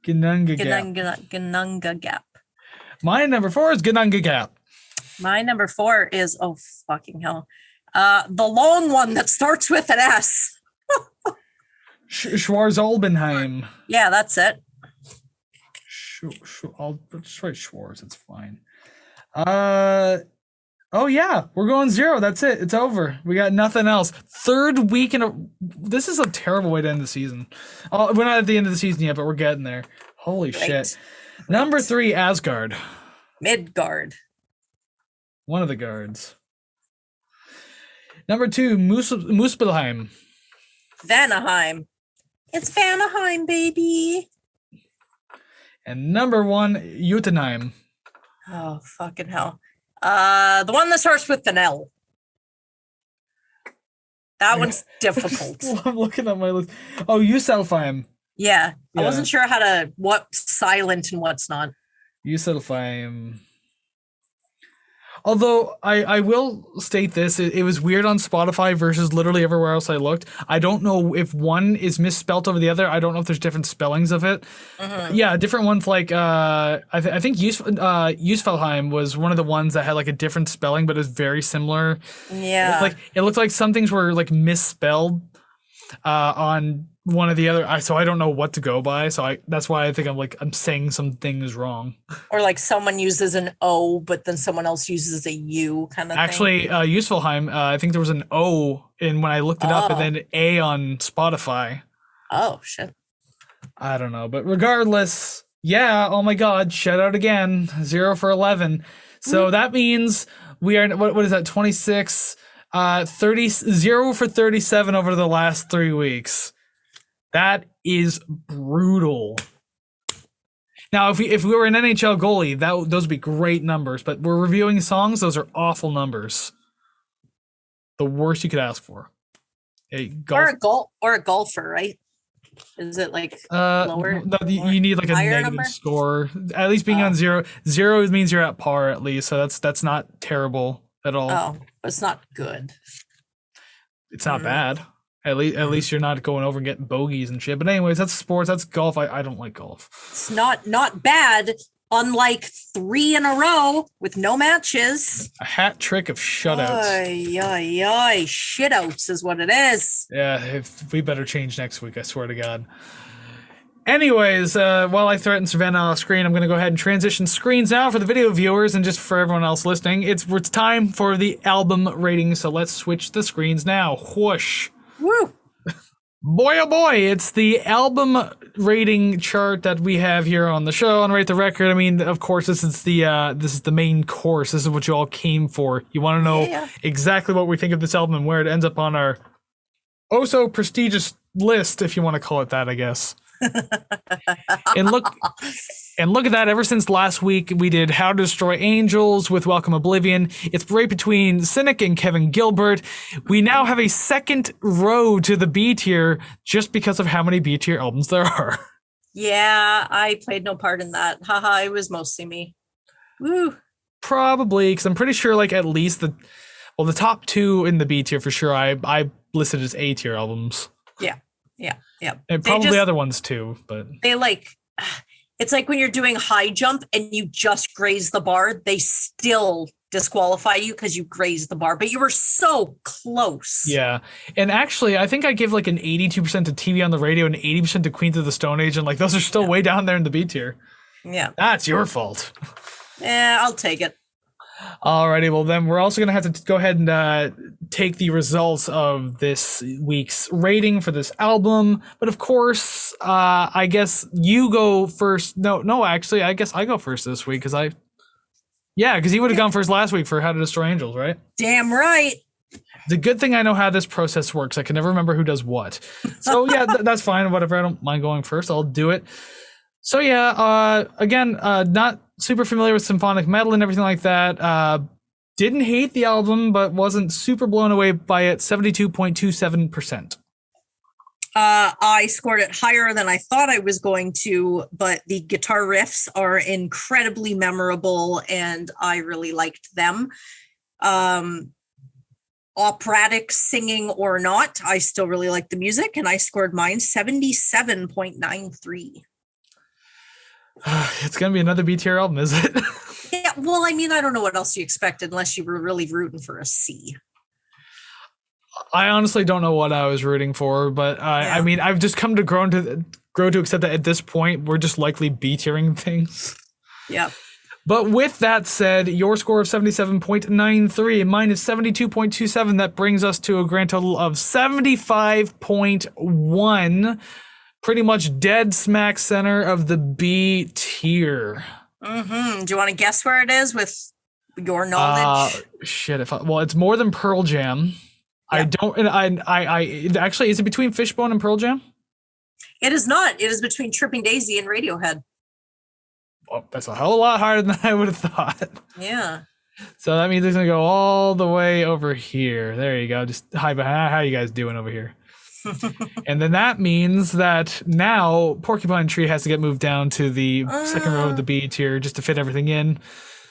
Gununga Gap. My number 4 is Gununga Gap. My number 4 is, oh fucking hell, the long one that starts with an S. Schwarzalbenheim. Yeah, that's it. I'll just write Schwarz. It's fine. Oh yeah, we're going 0. That's it. It's over. We got nothing else. Third week in a. This is a terrible way to end the season. We're not at the end of the season yet, but we're getting there. Holy shit. Number 3, Asgard. Midgard. One of the guards. Number 2, Muspelheim. Vanaheim. It's Vanaheim, baby. And number 1, Jotunheim. Oh, fucking hell. The one that starts with an L. That one's difficult. I'm looking at my list. Oh, Uselfheim. Yeah. I wasn't sure what's silent and what's not. Uselfheim. Although I will state this, it was weird on Spotify versus literally everywhere else I looked. I don't know if one is misspelt over the other. I don't know if there's different spellings of it. Mm-hmm. Yeah, different ones like I think Usfelheim was one of the ones that had like a different spelling, but is very similar. Yeah, like it looked like some things were like misspelled on one or the other. So I don't know what to go by. So that's why I think I'm saying some things wrong. Or like someone uses an O, but then someone else uses a U kind of thing. Actually, Usfelheim, I think there was an O in when I looked it up, and then A on Spotify. Oh shit. I don't know, but regardless, yeah. Oh my God, shout out again, 0 for 11. So that means we are what is that? 26, 30, 0 for 37 over the last 3 weeks. That is brutal. Now, if we were an NHL goalie, those would be great numbers. But we're reviewing songs; those are awful numbers. The worst you could ask for. Or a golfer, right? Is it like lower? No, you need like a negative number? score. At least being on 0. 0 means you're at par at least, so that's not terrible at all. Oh, but it's not good. It's not bad. At least you're not going over and getting bogeys and shit. But anyways, that's sports. That's golf. I don't like golf. It's not bad. Unlike 3 in a row with no matches. A hat trick of shutouts. Ay, shitouts is what it is. Yeah, if we better change next week, I swear to God. Anyways, while I threaten Savannah off screen, I'm going to go ahead and transition screens now for the video viewers and just for everyone else listening. It's time for the album rating, so let's switch the screens now. Whoosh. Woo! Boy, oh boy, it's the album rating chart that we have here on the show on Rate the Record. I mean, of course, this is the main course. This is what you all came for. You want to know exactly what we think of this album and where it ends up on our oh so prestigious list, if you want to call it that, I guess. And look at that. Ever since last week, we did How to Destroy Angels with Welcome Oblivion. It's right between Cynic and Kevin Gilbert. We now have a second row to the B tier just because of how many B tier albums there are. Yeah, I played no part in that. Haha, it was mostly me. Woo. Probably, because I'm pretty sure like at least the top two in the B tier for sure I listed as A tier albums. Yeah. And probably the other ones too, but they like, it's like when you're doing high jump and you just graze the bar, they still disqualify you because you grazed the bar, but you were so close. Yeah. And actually, I think I give like an 82% to TV on the Radio and 80% to Queens of the Stone Age, and like those are still way down there in the B tier. Yeah. That's your fault. Yeah, I'll take it. Alrighty, well then we're also going to have to go ahead and take the results of this week's rating for this album. But of course, I guess you go first. No, actually, I guess I go first this week because you would have gone first last week for How to Destroy Angels, right? Damn right. It's a good thing I know how this process works. I can never remember who does what. So yeah, that's fine. Whatever. I don't mind going first. I'll do it. So yeah, again, not super familiar with symphonic metal and everything like that. Didn't hate the album, but wasn't super blown away by it. 72.27%. I scored it higher than I thought I was going to, but the guitar riffs are incredibly memorable and I really liked them. Operatic singing or not, I still really like the music, and I scored mine 77.93. It's gonna be another B tier album, is it? Yeah, well, I mean, I don't know what else you expected unless you were really rooting for a C. I honestly don't know what I was rooting for, but I mean, I've just come to grow to accept that at this point we're just likely B tiering things. Yeah. But with that said, your score of 77.93 and mine is 72.27. That brings us to a grand total of 75.1. Pretty much dead smack center of the B tier. Mm-hmm. Do you want to guess where it is with your knowledge? It's more than Pearl Jam. Yeah. Actually, is it between Fishbone and Pearl Jam? It is not. It is between Tripping Daisy and Radiohead. Oh, that's a hell of a lot harder than I would have thought. Yeah. So that means it's gonna go all the way over here. There you go. Just hi, how you guys doing over here? And then that means that now Porcupine Tree has to get moved down to the second row of the B tier just to fit everything in.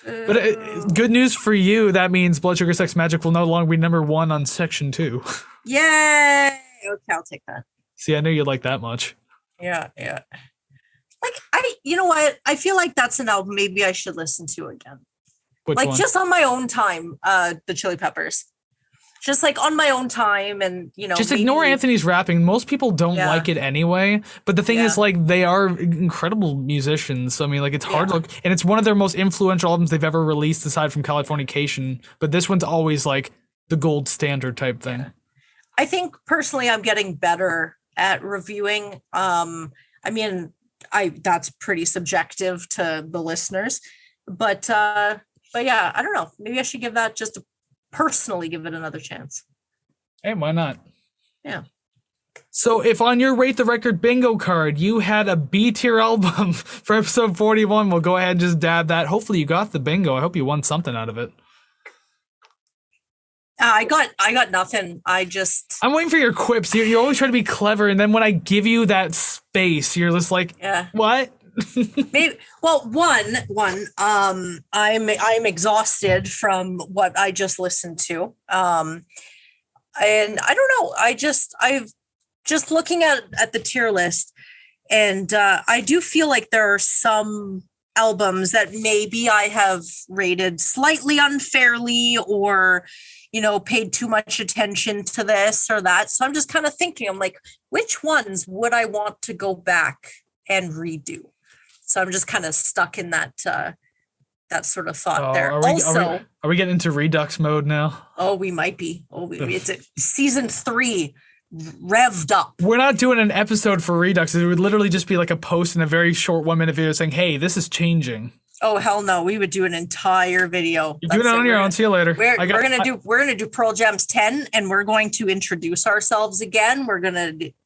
But good news for you, that means Blood Sugar Sex Magic will no longer be number 1 on section 2. Yay! Okay, I'll take that. See, I knew you'd like that much. Yeah. Like, you know what? I feel like that's an album maybe I should listen to again. Which one? Just on my own time, the Chili Peppers. Just like on my own time, and just ignore Anthony's rapping. Most people don't like it anyway. But the thing is, like, they are incredible musicians. So, I mean, like, it's hard to look, and it's one of their most influential albums they've ever released aside from Californication. But this one's always like the gold standard type thing. Yeah. I think personally, I'm getting better at reviewing. I mean, that's pretty subjective to the listeners, but yeah, I don't know. Maybe I should give that personally give it another chance. Hey, why not? Yeah. So if on your Rate the Record bingo card you had a B tier album for episode 41, we'll go ahead and just dab that. Hopefully you got the bingo. I hope you won something out of it. I got nothing. I'm waiting for your quips. You always try to be clever, and then when I give you that space, you're just like, what? Maybe. Well, one. I'm exhausted from what I just listened to. And I don't know. I've just looking at the tier list, and I do feel like there are some albums that maybe I have rated slightly unfairly, or paid too much attention to this or that. So I'm just kind of thinking, I'm like, which ones would I want to go back and redo? So I'm just kind of stuck in that sort of thought there. Are we getting into Redux mode now? Oh, we might be. It's season 3 revved up. We're not doing an episode for Redux. It would literally just be like a post in a very short 1-minute video saying, hey, this is changing. Oh hell no! We would do an entire video. You're doing it on your own. See you later. We're gonna do Pearl Jam's 10, and we're going to introduce ourselves again.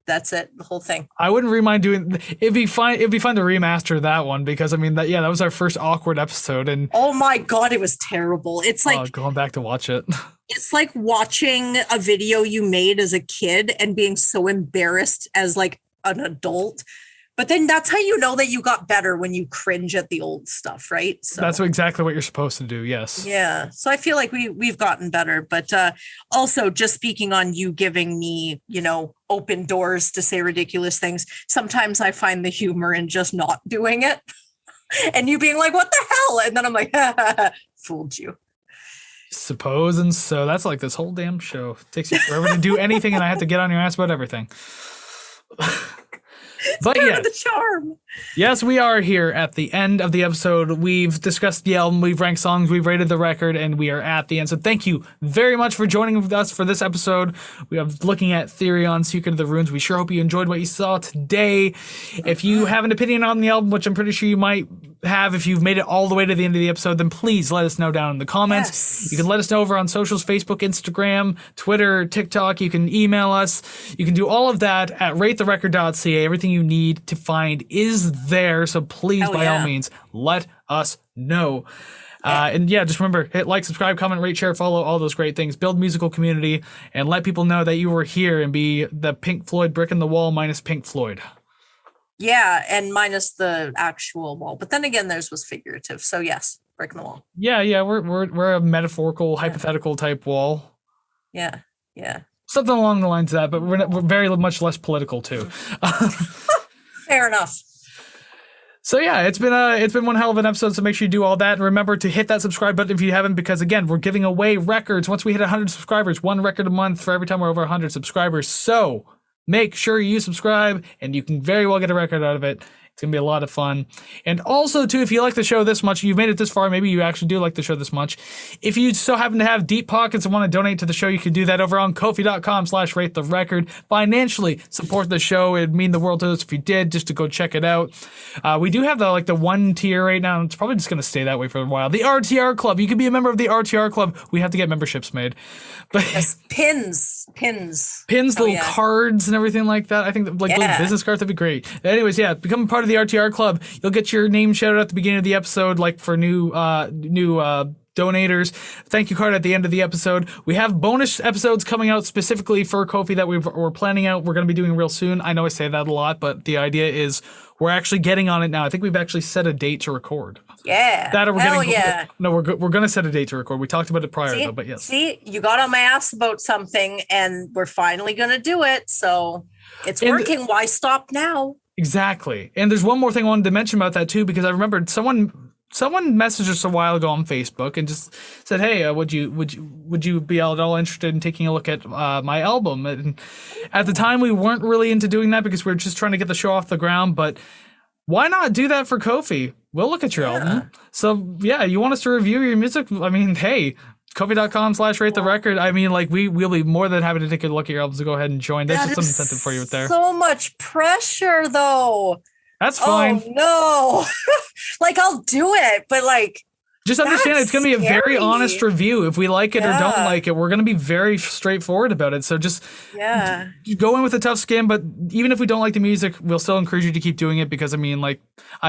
That's it, the whole thing. I wouldn't mind doing. It'd be fun to remaster that one because I mean that was our first awkward episode and. Oh my god, it was terrible. It's like going back to watch it. It's like watching a video you made as a kid and being so embarrassed as like an adult. But then that's how you know that you got better, when you cringe at the old stuff, right? So that's exactly what you're supposed to do. Yes. Yeah. So I feel like we've gotten better. But also, just speaking on you giving me, open doors to say ridiculous things, sometimes I find the humor in just not doing it and you being like, what the hell? And then I'm like, fooled you. Suppose and so. That's like this whole damn show. It takes you forever to do anything and I have to get on your ass about everything. But yeah, the charm. Yes, we are here at the end of the episode. We've discussed the album, we've ranked songs, we've rated the record, and we are at the end. So thank you very much for joining with us for this episode. We are looking at Therion, Secret of the Runes. We sure hope you enjoyed what you saw today. If you have an opinion on the album, which I'm pretty sure you might have if you've made it all the way to the end of the episode, then please let us know down in the comments. Yes. You can let us know over on socials, Facebook, Instagram, Twitter, TikTok. You can email us. You can do all of that at ratetherecord.ca. Everything you need to find is there, so please, by all means, let us know. And yeah, just remember, hit like, subscribe, comment, rate, share, follow, all those great things. Build musical community and let people know that you were here and be the Pink Floyd brick in the wall minus Pink Floyd. Yeah, and minus the actual wall. But then again, theirs was figurative. So yes, brick in the wall. Yeah, we're a metaphorical, hypothetical type wall. Yeah. Something along the lines of that, but we're very much less political too. Fair enough. So yeah, it's been one hell of an episode, so make sure you do all that. And remember to hit that subscribe button if you haven't, because again, we're giving away records. Once we hit 100 subscribers, one record a month for every time we're over 100 subscribers. So make sure you subscribe, and you can very well get a record out of it. It's going to be a lot of fun. And also, too, if you like the show this much, you've made it this far, maybe you actually do like the show this much. If you so happen to have deep pockets and want to donate to the show, you can do that over on Ko-fi.com/ratetherecord. Financially support the show. It'd mean the world to us if you did, just to go check it out. We do have the one tier right now. It's probably just going to stay that way for a while. The RTR Club. You can be a member of the RTR Club. We have to get memberships made. But yes, pins, little cards and everything like that. I think little business cards, that'd be great. Anyways, yeah, become a part of the RTR Club. You'll get your name shouted out at the beginning of the episode, like for new donators. Thank you card at the end of the episode. We have bonus episodes coming out specifically for Ko-fi that we're planning out. We're going to be doing real soon. I know I say that a lot, but the idea is we're actually getting on it now. I think we've actually set a date to record. Yeah. No, we're going to set a date to record. We talked about it prior, though, but yes. See, you got on my ass about something, and we're finally going to do it. So it's working. Why stop now? Exactly. And there's one more thing I wanted to mention about that, too, because I remembered someone messaged us a while ago on Facebook and just said, "Hey, would you be at all interested in taking a look at my album?" And at the time, we weren't really into doing that because we were just trying to get the show off the ground. But why not do that for Ko-fi? We'll look at your album. So yeah, you want us to review your music? I mean, hey, Ko-fi.com/ratetherecord. I mean, we'll be more than happy to take a look at your albums. So go ahead and join. There's just some incentive for you there. So much pressure, though. That's fine. Oh no. I'll do it, but just understand it's going to be a very honest review. If we like it or don't like it, we're going to be very straightforward about it. So just go in with a tough skin, but even if we don't like the music, we'll still encourage you to keep doing it because I mean, I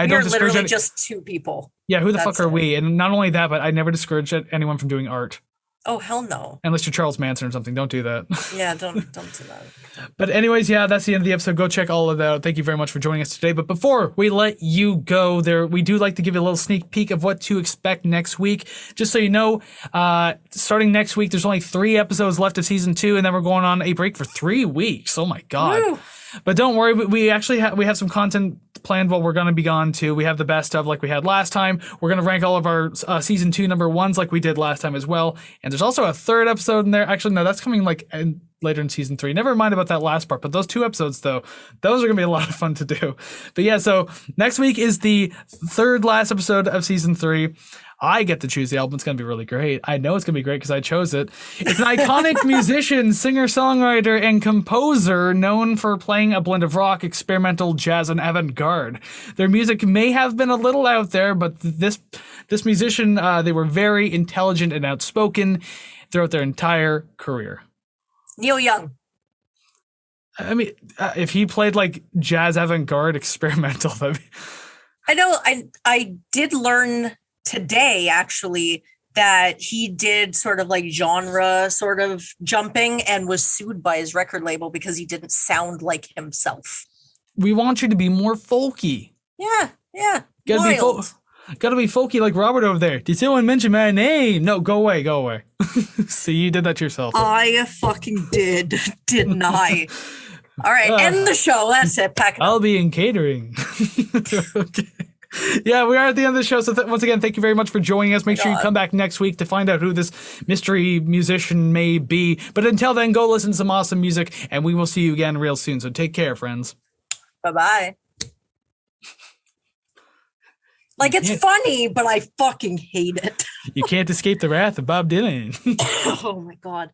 don't discourage literally just two people. Yeah, who the fuck are we? And not only that, but I never discourage anyone from doing art. Oh, hell no. Unless you're Charles Manson or something. Don't do that. Yeah, don't do that. But anyways, yeah, that's the end of the episode. Go check all of that out. Thank you very much for joining us today. But before we let you go, we do like to give you a little sneak peek of what to expect next week. Just so you know, starting next week, there's only 3 episodes left of season 2, and then we're going on a break for 3 weeks. Oh my God. Woo. But don't worry, we actually have some content planned while we're going to be gone too. We have the best of like we had last time. We're going to rank all of our season 2 number 1s like we did last time as well. And there's also a 3rd episode in there. Actually, no, that's coming later in season 3. Never mind about that last part, but those 2 episodes though, those are going to be a lot of fun to do. But yeah, so next week is the 3rd last episode of season 3. I get to choose the album. It's going to be really great. I know it's going to be great because I chose it. It's an iconic musician, singer-songwriter, and composer known for playing a blend of rock, experimental, jazz, and avant-garde. Their music may have been a little out there, but this musician, they were very intelligent and outspoken throughout their entire career. Neil Young. I mean, if he played like jazz avant-garde experimental, I know I did learn today actually that he did sort of like genre sort of jumping and was sued by his record label because he didn't sound like himself. We want you to be more folky. Yeah. Gotta be folky like Robert over there. Did someone mention my name? No, go away. See, you did that to yourself. I fucking did, didn't I? All right, end the show. That's it. Pack it up. I'll be in catering. Okay. Yeah, we are at the end of the show. So once again, thank you very much for joining us. Make sure you come back next week to find out who this mystery musician may be. But until then, go listen to some awesome music, and we will see you again real soon. So take care, friends. Bye-bye. Like, it's funny, but I fucking hate it. You can't escape the wrath of Bob Dylan. Oh, my God.